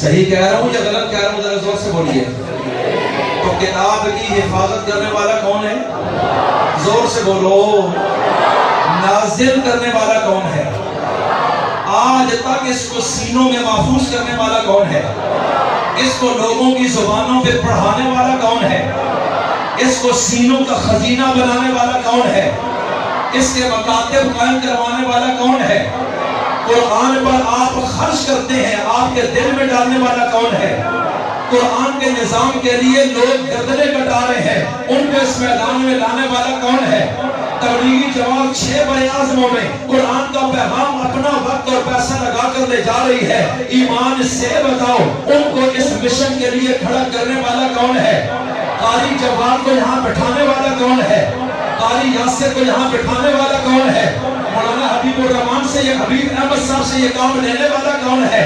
صحیح کہہ رہا ہوں یا غلط کہہ رہا ہوں؟ ذرا زور سے بولیے۔ تو کتاب کی حفاظت کرنے والا کون ہے؟ زور سے بولو۔ نازل کرنے والا کون ہے؟ آج تک اس کو سینوں میں محفوظ کرنے والا کون ہے؟ اس کو لوگوں کی زبانوں پہ پڑھانے والا کون ہے؟ اس کو سینوں کا خزینہ بنانے والا کون ہے؟ اس کے مکاتب قائم کروانے والا کون ہے؟ قرآن پر آپ خرچ کرتے ہیں، آپ کے دل میں ڈالنے والا کون ہے؟ قرآن کے نظام کے لیے لوگ گردنیں کٹا رہے ہیں، ان کو اس میدان میں لانے والا کون ہے؟ تبلیغی جماعت 6 براعظموں میں قرآن کا پیغام اپنا وقت اور پیسہ لگا کر لے جا رہی ہے، ایمان سے بتاؤ ان کو اس مشن کے لیے کھڑا کرنے والا کون ہے؟ قاری جواد کو یہاں بٹھانے والا کون ہے؟ قاری یاسر کو یہاں بٹھانے والا کون ہے؟ مولانا حبیب الرحمان سے یا حبیب احمد صاحب سے یہ کام لینے والا کون ہے؟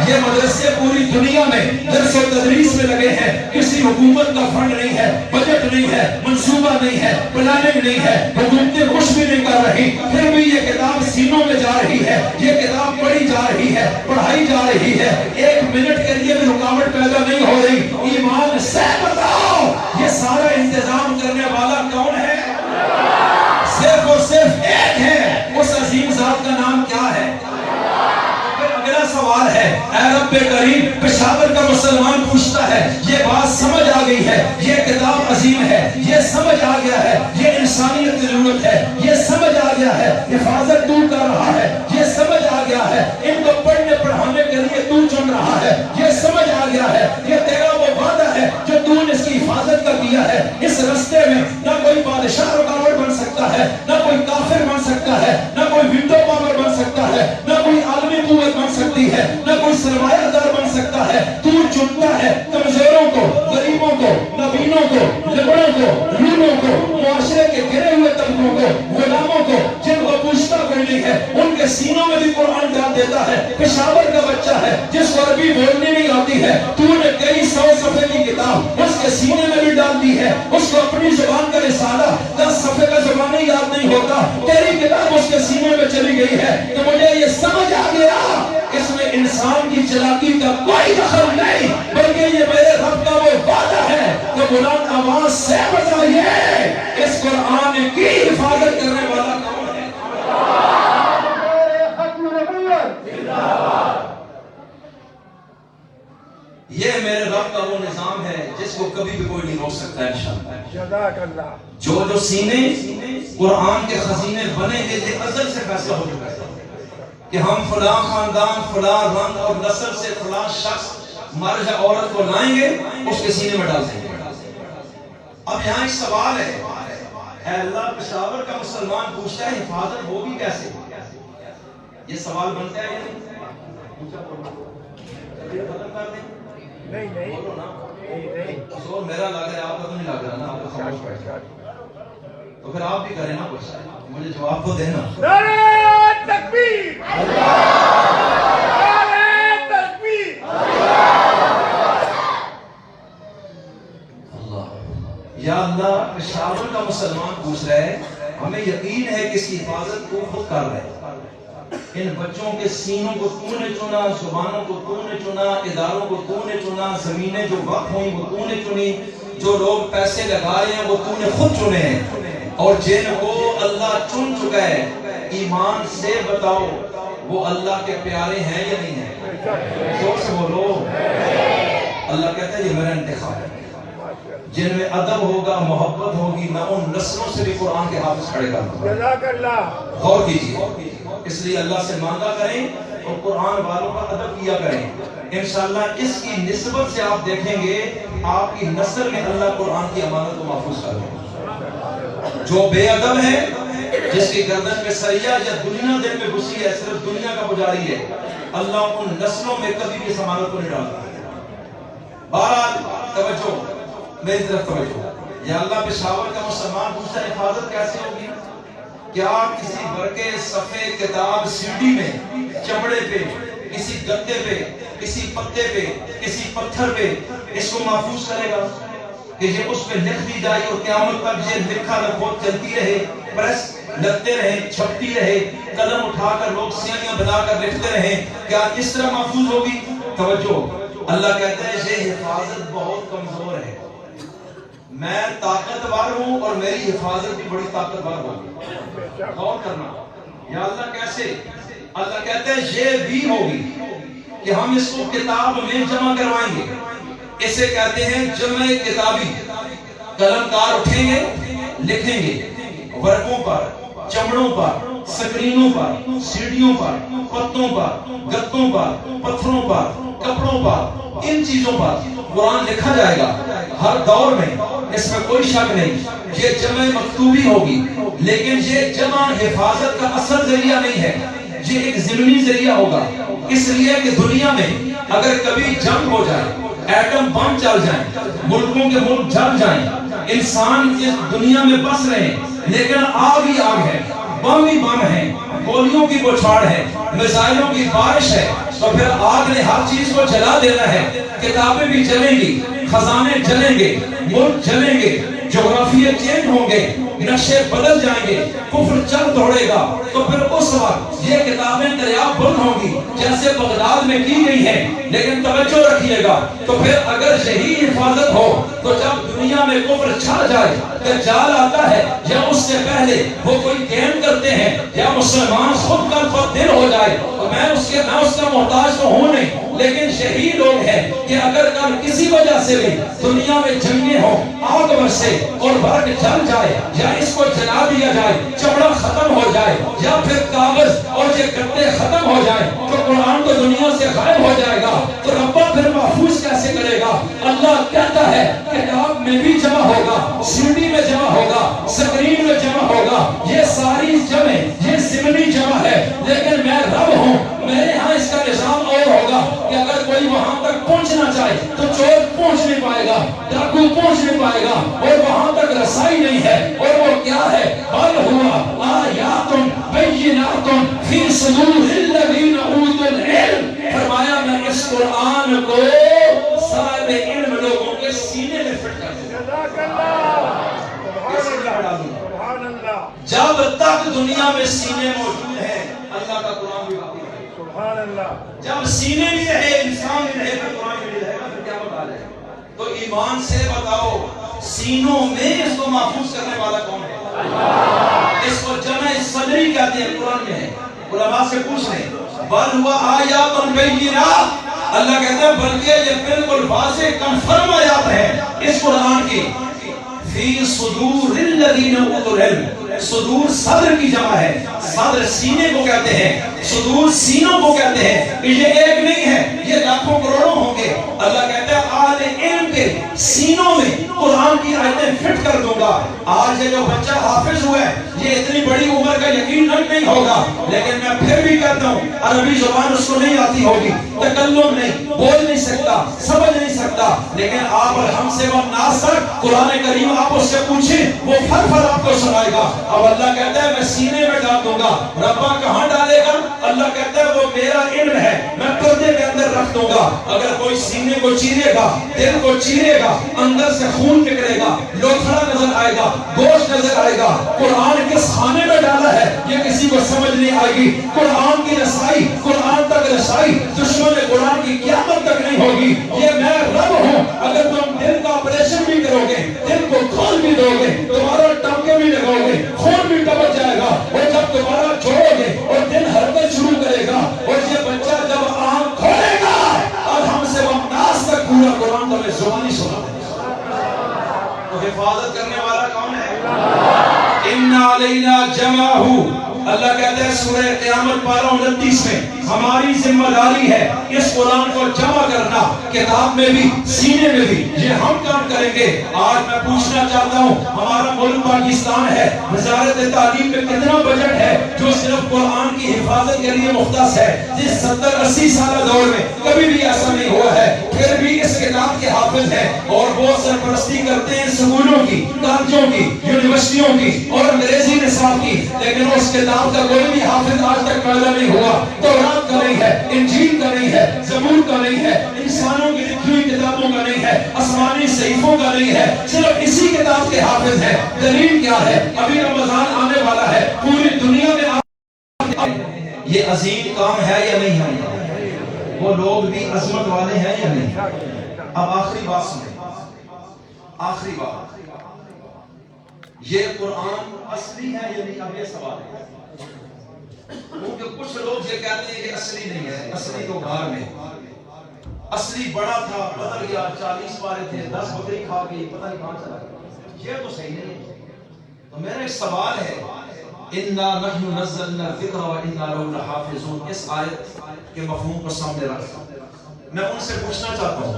یہ مدرسے پوری دنیا میں درس و تدریس میں لگے ہیں، کسی حکومت کا فنڈ نہیں ہے، بجٹ نہیں ہے، منصوبہ نہیں ہے، پلاننگ نہیں ہے، حکومتیں کچھ بھی نہیں کر رہی، پھر بھی یہ کتاب سینوں میں جا رہی ہے، یہ کتاب پڑھی جا رہی ہے، پڑھائی جا رہی ہے، ایک منٹ کے لیے بھی رکاوٹ پیدا نہیں ہو رہی۔ ایمان سے بتاؤ یہ سارا انتظام کرنے والا کون ہے؟ صرف اور صرف ایک ہے، اس عظیم ذات کا نام کیا ہے؟ اگلا سوال ہے، اے رب کریم، پشاور کا مسلمان پوچھتا ہے، یہ بات سمجھ آ گئی ہے، یہ کتاب عظیم ہے، یہ سمجھ آ گیا ہے، یہ انسانیت کی ضرورت ہے، یہ سمجھ آ گیا ہے، حفاظت تو کر رہا ہے، یہ سمجھ آ گیا ہے، ان کو پڑھنے پڑھانے کے لیے تو چن رہا ہے، یہ سمجھ آ گیا ہے، یہ تیرا وہ وعدہ ہے جو تو نے اس کی حفاظت کا کیا ہے۔ اس رستے میں نہ کوئی بادشاہ رکاوٹ بن سکتا ہے، نہ کوئی کافر بن سکتا ہے، نہ کوئی ونڈو پاور بن سکتا ہے، نہ کوئی عالمی قوت بن سکتی ہے، نہ کوئی سرمایہ دار بن سکتا ہے۔ تو چنتا ہے کمزوروں کو، غریبوں کو، نبینوں کو، لبڑوں کو، لونوں کو، معاشرے کے گرے ہوئے طبقوں کو، غلاموں کو، جن کو پوچھتا کوئی نہیں ہے، ان کے سینوں میں بھی قرآن ڈال دیتا ہے۔ پشاور کا بچہ ہے جس کو عربی بولنی نہیں آتی ہے، تو نے کئی 100 صفحے کی کتاب اس کے سینے میں بھی ڈال دی ہے، اس کو اپنی زبان کا رسالہ 10 صفحے کا زبانی یاد نہیں ہوتا، تیری کتاب اس کے سینے میں چلی گئی ہے کہ مجھے یہ سمجھ آ گیا اس میں انسان کی چلاکی کا کوئی دخل نہیں، بلکہ یہ میرے رب کا وہ وعدہ ہے کہ بلند آواز سے بتائیے اس قرآن کی حفاظت کرنے والا کون ہے؟ یہ میرے رب کا وہ نظام ہے جس کو کبھی بھی کوئی نہیں روک سکتا انشاءاللہ۔ جزاک اللہ۔ جو سینے قرآن کے خزینے بنے گے، یہ ازل سے فیصلہ ہو چکا ہے کہ ہم فلاں خاندان، فلاں رنگ اور نسل سے فلاں شخص مرد یا عورت کو لائیں گے، اس کے سینے میں ڈال دیں گے۔ اب یہاں ایک سوال ہے، اے اللہ، پشاور کا مسلمان پوچھتا ہے حفاظت ہوگی کیسے؟ یہ سوال بنتا ہے یا نہیں؟ ختم کر دیں؟ نہیں نہیں بولو نا، نہیں، زور میرا لگ رہا ہے، آپ کو تو نہیں لگ رہا نا، آپ کو خاموش بیٹھا ہے۔ تو پھر آپ بھی کریں نا کچھ، مجھے جواب تو دینا۔ نعرہ تکبیر، نعرہ تکبیر۔ یا اللہ، پشاور کا مسلمان پوچھ رہا ہے، ہمیں یقین ہے کہ اس کی حفاظت تو خود کر رہے ہیں، ان بچوں کے سینوں کو تو نے چنا، زبانوں کو تو نے چنا، اداروں کو تو نے چنا، زمینیں جو وقف ہوئی وہ تو نے چنی، جو لوگ پیسے لگا رہے ہیں وہ تو نے خود چنے ہیں، اور جن کو اللہ چن چکا ہے، ایمان سے بتاؤ وہ اللہ کے پیارے ہیں یا نہیں ہیں؟ زور سے بولو۔ اللہ کہتا ہے یہ میرا انتخاب ہے، جن میں ادب ہوگا، محبت ہوگی، میں ان نسلوں سے بھی قرآن کے حافظ کھڑے کروں گا۔ جزاک اللہ۔ غور کیجیے، اس لیے اللہ سے مانگا کریں اور قرآن والوں کا ادب کیا کریں، انشاءاللہ اس کی نسبت سے آپ دیکھیں گے آپ کی نسل میں اللہ قرآن کی امانت کو محفوظ کر دیں۔ جو بے ادب ہے، جس کی گردن میں سریا یا دنیا دل میں گھسی ہے، صرف دنیا کا پجاری ہے، اللہ ان نسلوں میں کبھی بھی اس امانت کو نہیں ڈالتا۔ بہرحال توجہ، میری طرف توجہ۔ یا اللہ، پشاور کا مسلمان پوچھتا ہے حفاظت کیسے ہوگی؟ کیا کسی برقے، صفحے، کتاب، سیڑھی میں، چمڑے پہ، کسی گتے پہ، کسی پتے پہ، کسی پتھر پہ اس کو محفوظ کرے گا کہ یہ اس پہ لکھ دی جائے اور قیامت تک یہ لکھا لکھوٹ چلتی رہے، پریس لگتے رہے، چھپتی رہے، قلم اٹھا کر لوگ سیاہیاں بنا کر لکھتے رہے، کیا اس طرح محفوظ ہوگی؟ توجہ، اللہ کہتا ہے یہ حفاظت بہت کمزور ہے، میں طاقتور ہوں اور میری حفاظت بھی بڑی طاقتور ہوگی۔ غور کرنا، یا اللہ کیسے؟ اللہ کہتا ہے یہ بھی ہوگی کہ ہم اس کو کتاب میں جمع کروائیں گے، اسے کہتے ہیں جمع کتابی۔ قلم کار اٹھیں گے، لکھیں گے ورقوں پر، چمڑوں پر، سکرینوں پر، سیڑھیوں پر، پتوں پر، گتوں پر، پتھروں پر، کپڑوں پر، ان چیزوں پر قرآن لکھا جائے گا ہر دور میں، اس میں کوئی شک نہیں۔ یہ جمع مکتوبی ہوگی، لیکن یہ جمع حفاظت کا اصل ذریعہ نہیں ہے، یہ ایک ضمنی ذریعہ ہوگا، اس لیے کہ دنیا میں اگر کبھی جنگ ہو جائے، ایٹم بم چل جائیں، ملکوں کے ملک جل جائیں، انسان اس دنیا میں بس رہے ہیں، لیکن آگ ہی آگ ہے، بم ہی بم ہے، گولیوں کی بوچھاڑ ہے، میزائلوں کی بارش ہے، تو پھر آگ نے ہر چیز کو جلا دینا ہے. کتابیں بھی جلیں گی, خزانے جلیں گے, ملک جلیں گے, جغرافیے چینج ہوں گے, نقشے بدل جائیں گے, کفر چل دوڑے گا. تو پھر اس وقت یہ کتابیں دریافت بند ہوں گی جیسے بغداد میں کی گئی ہیں. لیکن توجہ رکھیے گا, تو پھر اگر یہی حفاظت ہو تو جب دنیا میں کفر چھا جائے, دجال آتا ہے یا اس سے پہلے وہ کوئی گیم کرتے ہیں یا مسلمان خود کل پر دل ہو جائے, تو میں اس کا محتاج تو ہوں نہیں, لیکن یہی لوگ ہیں کہ اگر کل کسی وجہ سے بھی دنیا میں جنگیں ہوں, آگ برسے اور برق جل جائے یا اس کو جلا دیا جائے, چمڑا ختم ہو جائے یا پھر کاغذ اور یہ گتے ختم ہو جائے, تو قرآن تو دنیا سے غائب ہو جائے گا. تو ربا پھر محفوظ کیسے کرے گا؟ اللہ کہتا ہے کتاب میں بھی جمع ہوگا, سی ڈی میں جمع ہوگا, سکرین میں جمع ہوگا. یہ ساری جمع, یہ ضمنی جمع ہے, لیکن میں رب ہوں, میرے ہاں اس کا نظام اور ہوگا کہ اگر کوئی وہاں تک پہنچنا چاہے تو چور پہنچ نہیں پائے گا, ڈاکو پہنچ نہیں پائے گا, اور وہاں تک رسائی نہیں ہے. اور وہ کیا ہے؟ بل ہوا آیات بینات فی صدور الذین اوتوا العلم. فرمایا میں اس قرآن کو صاحب علم لوگوں کے سینے میں فٹ کر دوں. جزاک اللہ. سبحان اللہ. جب تک دنیا میں سینے موجود ہیں اللہ کا قرآن بھی باقی ہے. سبحان اللہ. جب سینے بھی رہے, انسان بھی رہے, تو قرآن بھی رہے گا. پھر کیا بتا رہے ہیں؟ تو ایمان سے بتاؤ, سینوں میں اس کو محفوظ کرنے والا کون ہے؟ اللہ. اس کو جمع صدری کہتے ہیں, قرآن میں ہے. علماء سے پوچھ لیں, بل ہوا آیات بینات. اللہ کہتا ہے بلکہ یہ بالکل واضح کنفرم آیات ہے اس قرآن کی. فی صدور الذین اوتوا العلم. صدور صدر کی جمع ہے, صدر سینے کو کہتے ہیں, صدور سینوں کو کہتے ہیں. یہ ایک نہیں ہے, یہ لاکھوں کروڑوں ہوں گے. اللہ کہتا ہے اہل علم کے سینوں میں قرآن کی آیتیں فٹ کر دوں گا. آج یہ جو بچہ حافظ ہوا ہے, یہ اتنی بڑی عمر کا یقیناً نہیں ہوگا, لیکن میں پھر بھی کہتا ہوں عربی زبان اس کو نہیں آتی ہوگی, تکلم نہیں, بول نہیں سکتا, سمجھ نہیں سکتا, لیکن آپ اور ہم سے وہ ناصر قرآن کریم آپ اس سے پوچھیں, وہ پھر آپ کو سنائے گا. اب اللہ کہتا ہے میں سینے میں ڈال دوں گا. ربا کہاں ڈالے گا؟ اللہ کہتا ہے وہ میرا علم ہے, میں پردے کے اندر رکھ دوں گا. اگر کوئی سینے کو چیرے گا, دل کو چیرے گا, اندر سے خون نکلے گا, لوتھڑا نظر آئے گا, گوشت نظر آئے گا. قرآن کس خانے میں ڈالا ہے یہ کسی کو سمجھ نہیں آئے گی. قرآن کی رسائی, قرآن تک رسائی دشمن قرآن کی قیامت تک نہیں ہوگی. یہ میں رب ہوں. اگر تم دل کا آپریشن بھی کرو گے, دل کو کھول بھی دو گے, تمہارا ٹانکے بھی لگاؤ گے, خون بھی ٹپک جائے گا, اور جب تمہارا چھوڑو گے اور دل حرکت شروع کرے گا, اور یہ بچہ جب آنکھ کھولے گا اور ہم سے ومناس تک پورا قرآن تمہیں زبانی سنا دے. تو حفاظت کرنے والا کون ہے؟ ان علینا جمعہ. اللہ کہتا ہے سورہ قیامت پارہ 29 میں ہماری ذمہ داری ہے اس قرآن کو جمع کرنا, کتاب میں بھی, سینے میں بھی. یہ ہم کام کریں گے. آج میں پوچھنا چاہتا ہوں, ہمارا ملک پاکستان ہے, وزارت تعلیم میں کتنا بجٹ ہے جو صرف قرآن کی حفاظت کے لیے مختص ہے؟ جس 70-80 سالہ دور میں کبھی بھی ایسا نہیں ہوا ہے. پھر بھی اس کتاب کے حافظ ہیں, اور وہ سرپرستی کرتے ہیں سکولوں کی, کالجوں کی, یونیورسٹیوں کی اور انگریزی نصاب کی, لیکن اس کتاب کا کوئی بھی حافظ آج تک پیدا نہیں ہوا. تورات کا نہیں ہے, انجیل کا نہیں ہے, زبور کا نہیں ہے, انسانوں کی لکھی ہوئی کتابوں کا نہیں ہے, آسمانی صحیفوں کا نہیں ہے, صرف اسی کتاب کے حافظ ہیں. دلیل کیا ہے؟ ابھی رمضان آنے والا ہے, پوری دنیا میں یہ عظیم کام ہے یا نہیں ہے؟ وہ لوگ بھی عظمت والے ہیں یا نہیں؟ اب آخری بات سنیں, آخری بات, یہ قرآن اصلی ہے یا نہیں؟ اب یہ سوال ہے, کیونکہ کچھ لوگ یہ کہتے ہیں کہ اصلی نہیں ہے. اصلی تو غار میں, اصلی بڑا تھا, بدل گیا, 40 پارے تھے, 10 بکری کھا گئی, پتہ نہیں کہاں چلا گیا. یہ تو صحیح نہیں ہے. تو میرا ایک سوال ہے, اِنَّا نَحْنُ نَزَّلْنَا الذِّكْرَ وَإِنَّا لَهُ لَحَافِظُونَ, اس آیت کے مفہوم کو سامنے رکھتا میں ان سے پوچھنا چاہتا ہوں,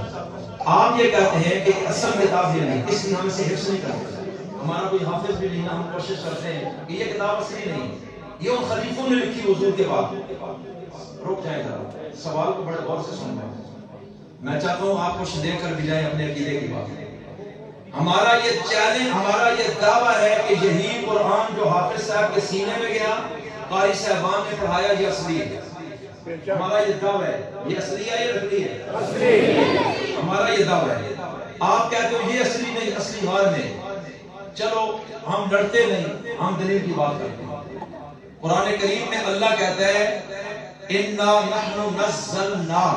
آپ یہ کہتے ہیں کہ اصل کتاب یہ نہیں, اس لیے ہم اسے حفظ نہیں کرتے, ہمارا کوئی حافظ بھی نہیں, ہم کوشش کرتے ہیں کہ یہ کتاب اصلی نہیں, یہ ان خلیفوں نے لکھی حضور کے بعد. رک جائیں ذرا, سوال کو بڑے غور سے سننا ہے. میں چاہتا ہوں آپ کچھ دے کر بھی جائیں اپنے عقیدے کی بات. ہمارا یہ چیلنج, ہمارا یہ دعویٰ ہے کہ یہی قرآن جو حافظ صاحب کے سینے میں گیا, قاری صاحبان نے پڑھایا, یہ اصلی ہے. ہمارا یہ دعویٰ ہے، یہ اصلی ہے یا نقلی ہے؟ ہمارا یہ دعویٰ ہے۔ آپ کہتے ہو یہ اصلی نہیں، اصلی غار میں، چلو ہم ڈرتے نہیں، ہم دلیل کی بات کرتے ہیں۔ قرآن کریم میں اللہ کہتا ہے اِنَّا نَحْنُ نَزَّلْنَا،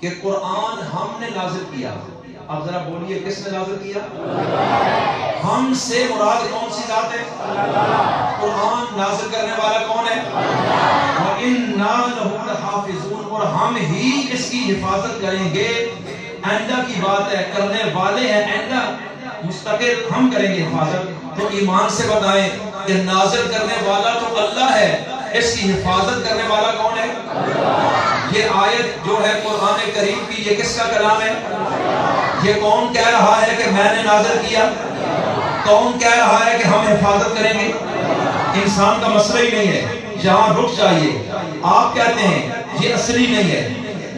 کہ قرآن ہم نے نازل کیا۔ اب ذرا بولیے کس نے نازل کیا؟ ہم سے مراد کون سی ذات ہے؟ قرآن نازل کرنے والا کون ہے؟ وَإِنَّا لَهُ لَحَافِظُونَ، اور ہم ہی اس کی حفاظت کریں گے۔ آئندہ کی بات ہے، کرنے والے ہیں، آئندہ مستقل ہم کریں گے حفاظت۔ تو ایمان سے بتائیں کہ نازل کرنے والا تو اللہ ہے، اس کی حفاظت کرنے والا کون ہے؟ یہ آیت جو ہے قرآن کریم کی، یہ کس کا کلام ہے؟ یہ کون کہہ رہا ہے کہ میں نے نازل کیا؟ کون کہہ رہا ہے کہ ہم حفاظت کریں گے؟ انسان کا مسئلہ ہی نہیں ہے، جہاں رک جائیے۔ آپ کہتے ہیں یہ اصلی نہیں ہے،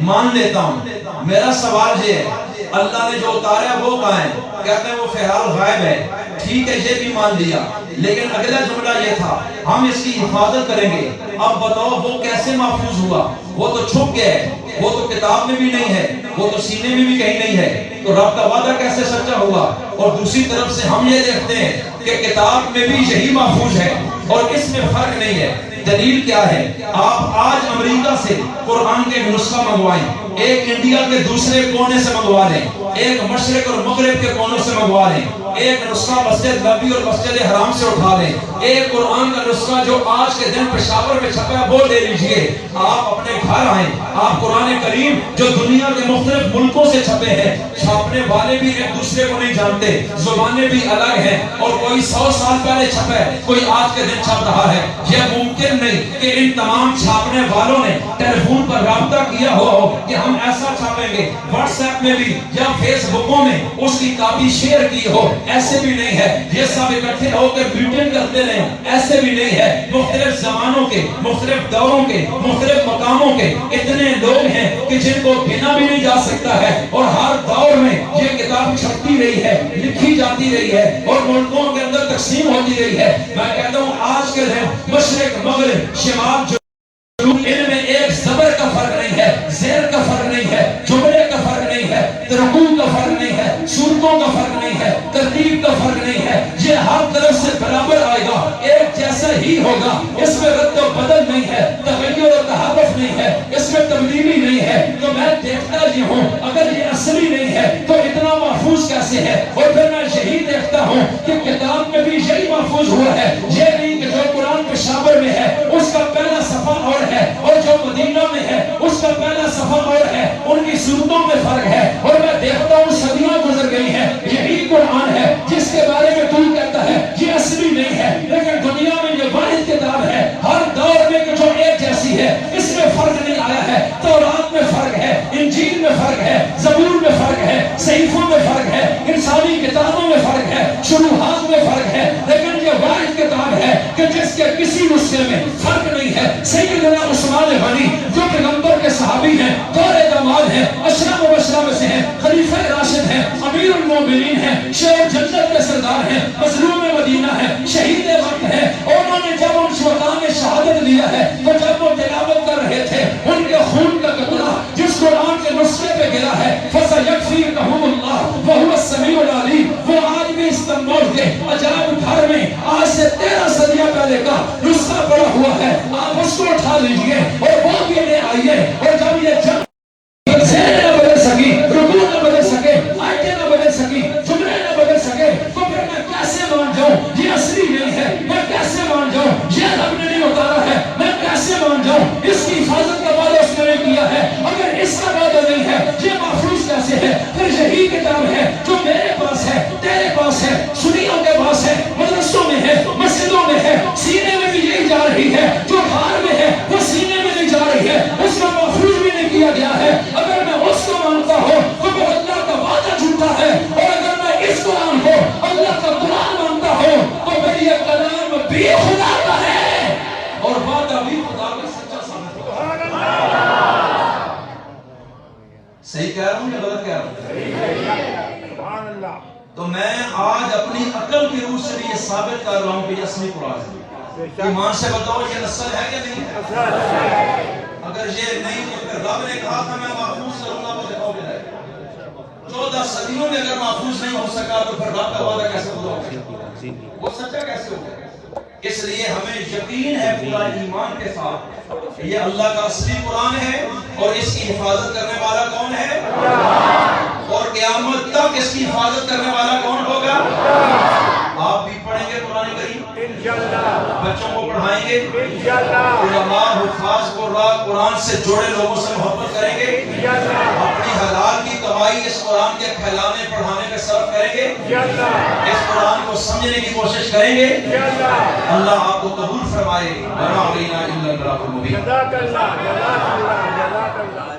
مان لیتا ہوں، میرا سوال یہ ہے اللہ نے جو اتارا ہے وہ کہاں ہے؟ کہتے ہیں وہ فی الحال غائب ہے۔ ٹھیک ہے، یہ بھی مان لیا، لیکن اگلا جملہ یہ تھا ہم اس کی حفاظت کریں گے۔ اب بتاؤ وہ کیسے محفوظ ہوا؟ وہ تو چھپ گیا ہے، وہ تو کتاب میں بھی نہیں ہے، وہ تو سینے میں بھی کہیں نہیں ہے، تو رب کا وعدہ کیسے سچا ہوا؟ اور دوسری طرف سے ہم یہ دیکھتے ہیں کہ کتاب میں بھی یہی محفوظ ہے اور اس میں فرق نہیں ہے۔ دلیل کیا ہے؟ آپ آج امریکہ سے قرآن کے نسخہ منگوائیں، ایک انڈیا کے دوسرے کونے سے منگوا لیں، ایک مشرق اور مغرب کے کونوں سے منگوا لیں، ایک نسخہ مسجد نبوی اور مسجد حرام سے اٹھا لیں، ایک قرآن کا نسخہ جو آج کے دن پشاور میں چھپا ہے وہ لے لیجئے۔ آپ اپنے گھر آئیں، آپ قرآن کریم جو دنیا کے مختلف ملکوں سے چھپے ہیں، چھاپنے والے بھی ایک دوسرے کو نہیں جانتے، زبانیں بھی الگ ہیں، اور کوئی 100 سال پہلے چھپا ہے، کوئی آج کے دن چھپ رہا ہے۔ یہ ممکن نہیں کہ ان تمام چھاپنے والوں نے ٹیلی فون پر رابطہ کیا ہوا ہو کہ ہم ایسا چھاپیں گے، واٹس ایپ میں بھی یا فیس بکوں میں اس کی کاپی شیئر کی ہو، ایسے بھی نہیں ہے۔ یہ سب اکٹھے ہو کے میٹنگ کرتے رہے، ایسے بھی نہیں ہے۔ مختلف زمانوں کے، مختلف دوروں کے، مختلف مقاموں کے اتنے لوگ ہیں کہ جن کو گنا بھی نہیں جا سکتا ہے، اور ہر دور میں یہ کتاب چھپتی رہی ہے، لکھی جاتی رہی ہے، اور ملکوں کے اندر تقسیم ہوتی رہی ہے۔ میں کہتا ہوں آج کے دن مشرق مغرب شمال جنوب، ان میں ایک زبر کا فرق نہیں ہے، زیر کا فرق نہیں ہے، جملے کا فرق نہیں ہے، رکوع کا فرق نہیں ہے، صورتوں کا فرق نہیں ہے، ترتیب کا فرق نہیں ہے۔ یہ ہر طرف سے برابر آئے گا، ایک جیسا ہی ہوگا۔ اس میں رد و بدل نہیں ہے، تغیر و تحرف نہیں ہے، اس میں تبدیلی نہیں ہے۔ تو میں دیکھتا یہ ہوں اگر یہ اصلی نہیں ہے تو اتنا محفوظ کیسے ہے؟ اور پھر میں یہی دیکھتا ہوں کہ کتاب میں بھی یہی محفوظ ہوا ہے۔ یہ نہیں کہ جو قرآن پشاور میں ہے اس کا پہلا صفحہ اور ہے، اور جو مدینہ میں ہے اس کا پہلا صفحہ اور ہے، ان کی صورتوں میں فرق ہے۔ اور میں دیکھتا ہوں صدیاں گزر گئی ہیں، یہی قرآن ہے جس کے بارے میں تو کہتا ہے یہ اصلی نہیں ہے، لیکن دنیا میں یہ واحد کتاب ہے ہر دور میں کہ جو ایک جیسی ہے، اس میں فرق نہیں آیا ہے۔ تورات میں فرق ہے، انجیل میں فرق ہے، زبور میں فرق ہے، صحیفوں میں فرق ہے، انسانی کتابوں میں فرق ہے، شروحات میں فرق ہے، لیکن یہ واحد کتاب ہے کہ جس کے کسی نسخے میں فرق نہیں ہے۔ سیدنا عثمان غنی جو پیغمبر کے صحابی ہیں، دور داماد ہیں، عشرہ مبشرہ میں سے ہیں، خلیفہ راشد ہیں، امیر المومنین ہیں، شیر جنت کے سردار ہیں، مظلوم مدینہ ہیں، شہید وقت ہیں، اور انہوں نے جب ان شہداء نے شہادت لیا ہے تو جب وہ تلاوت کر رہے تھے ان کے خون کا قطرہ جس قرآن کے نسخے پہ گرا ہے فَسَيَكْفِيكَهُمُ اللَّهُ وَهُوَ السَّمِيعُ الْعَلِيمُ، وہ آج بھی استنبول کے عجائب گھر میں آج سے 13 صدیاں پہلے کا نسخہ پڑا ہوا ہے۔ آپ اس کو اٹھا لیجئے اور وہ بھی لے آئیے، اور جب یہ جب زیر نہ بدل سکی، رکوع نہ بدل سکے، آیتیں نہ بدل سکی، جملے نہ بدل سکے، تو پھر میں کیسے مان جاؤں یہ اصلی نہیں ہے؟ میں کیسے مان جاؤں یہ رب نے نہیں اتارا ہے؟ میں کیسے مان جاؤں اس کی حفاظت کا وعدہ اس نے نہیں کیا ہے؟ اگر اس کا وعدہ نہیں ہے یہ محفوظ کیسے ہے؟ پھر یہی کتاب ہے جو میرے پاس ہے، تیرے پاس ہے، سنیوں کے پاس ہے، مدرسوں میں ہے، مسجدوں میں ہے، سینے میں بھی یہی جا رہی ہے، جو ہار میں ہے وہ سینے میں نہیں جا رہی ہے، اس کا محفوظ بھی نہیں کیا گیا ہے۔ اگر میں اس کو مانتا ہوں تو وہ اللہ کا وعدہ جھوٹا ہے، اور اگر میں اس قرآن کو اللہ کا قرآن مانتا ہوں تو پھر یہ کلام بھی خدا کا ہے اور وعدہ بھی خدا کا سچا ثابت ہوگا۔ صحیح کہہ رہا ہوں یا غلط کہہ رہا ہوں؟ سبحان اللہ۔ تو میں آج اپنی عقل کی روح سے بھی یہ ثابت کر رہا ہوں کہ یہ اصلی قرآن ہے۔ ایمان سے بتاؤ یہ نسل ہے کہ نہیں ہے؟ اگر یہ نہیں تو پھر رب نے کہا تھا میں محفوظ کروں گا وہ دکھاؤ گے 14 صدیوں میں اگر محفوظ نہیں ہو سکا تو پھر رب کا وعدہ کیسے پورا ہوگا؟ وہ سچا کیسے ہوگا؟ اس لیے ہمیں یقین ہے پورا ایمان کے ساتھ یہ اللہ کا اصلی قرآن ہے اور اس کی حفاظت کرنے والا کون ہے؟ اور قیامت تک اس کی حفاظت کرنے والا کون ہوگا؟ آپ بھی پڑھیں گے قرآن کریم انشاءاللہ، بچوں کو پڑھائیں گے انشاءاللہ، علماء حفاظ قرآن سے جوڑے لوگوں سے محبت کریں گے انشاءاللہ، اپنی حلال کی کمائی اس قرآن کے پھیلانے پڑھانے میں صرف کریں گے انشاءاللہ، اس قرآن کو سمجھنے کی کوشش کریں گے انشاءاللہ۔ اللہ آپ کو قبول فرمائے۔ وما علینا الا البلاغ المبین۔ جزاک اللہ، جزاک اللہ، جزاک اللہ۔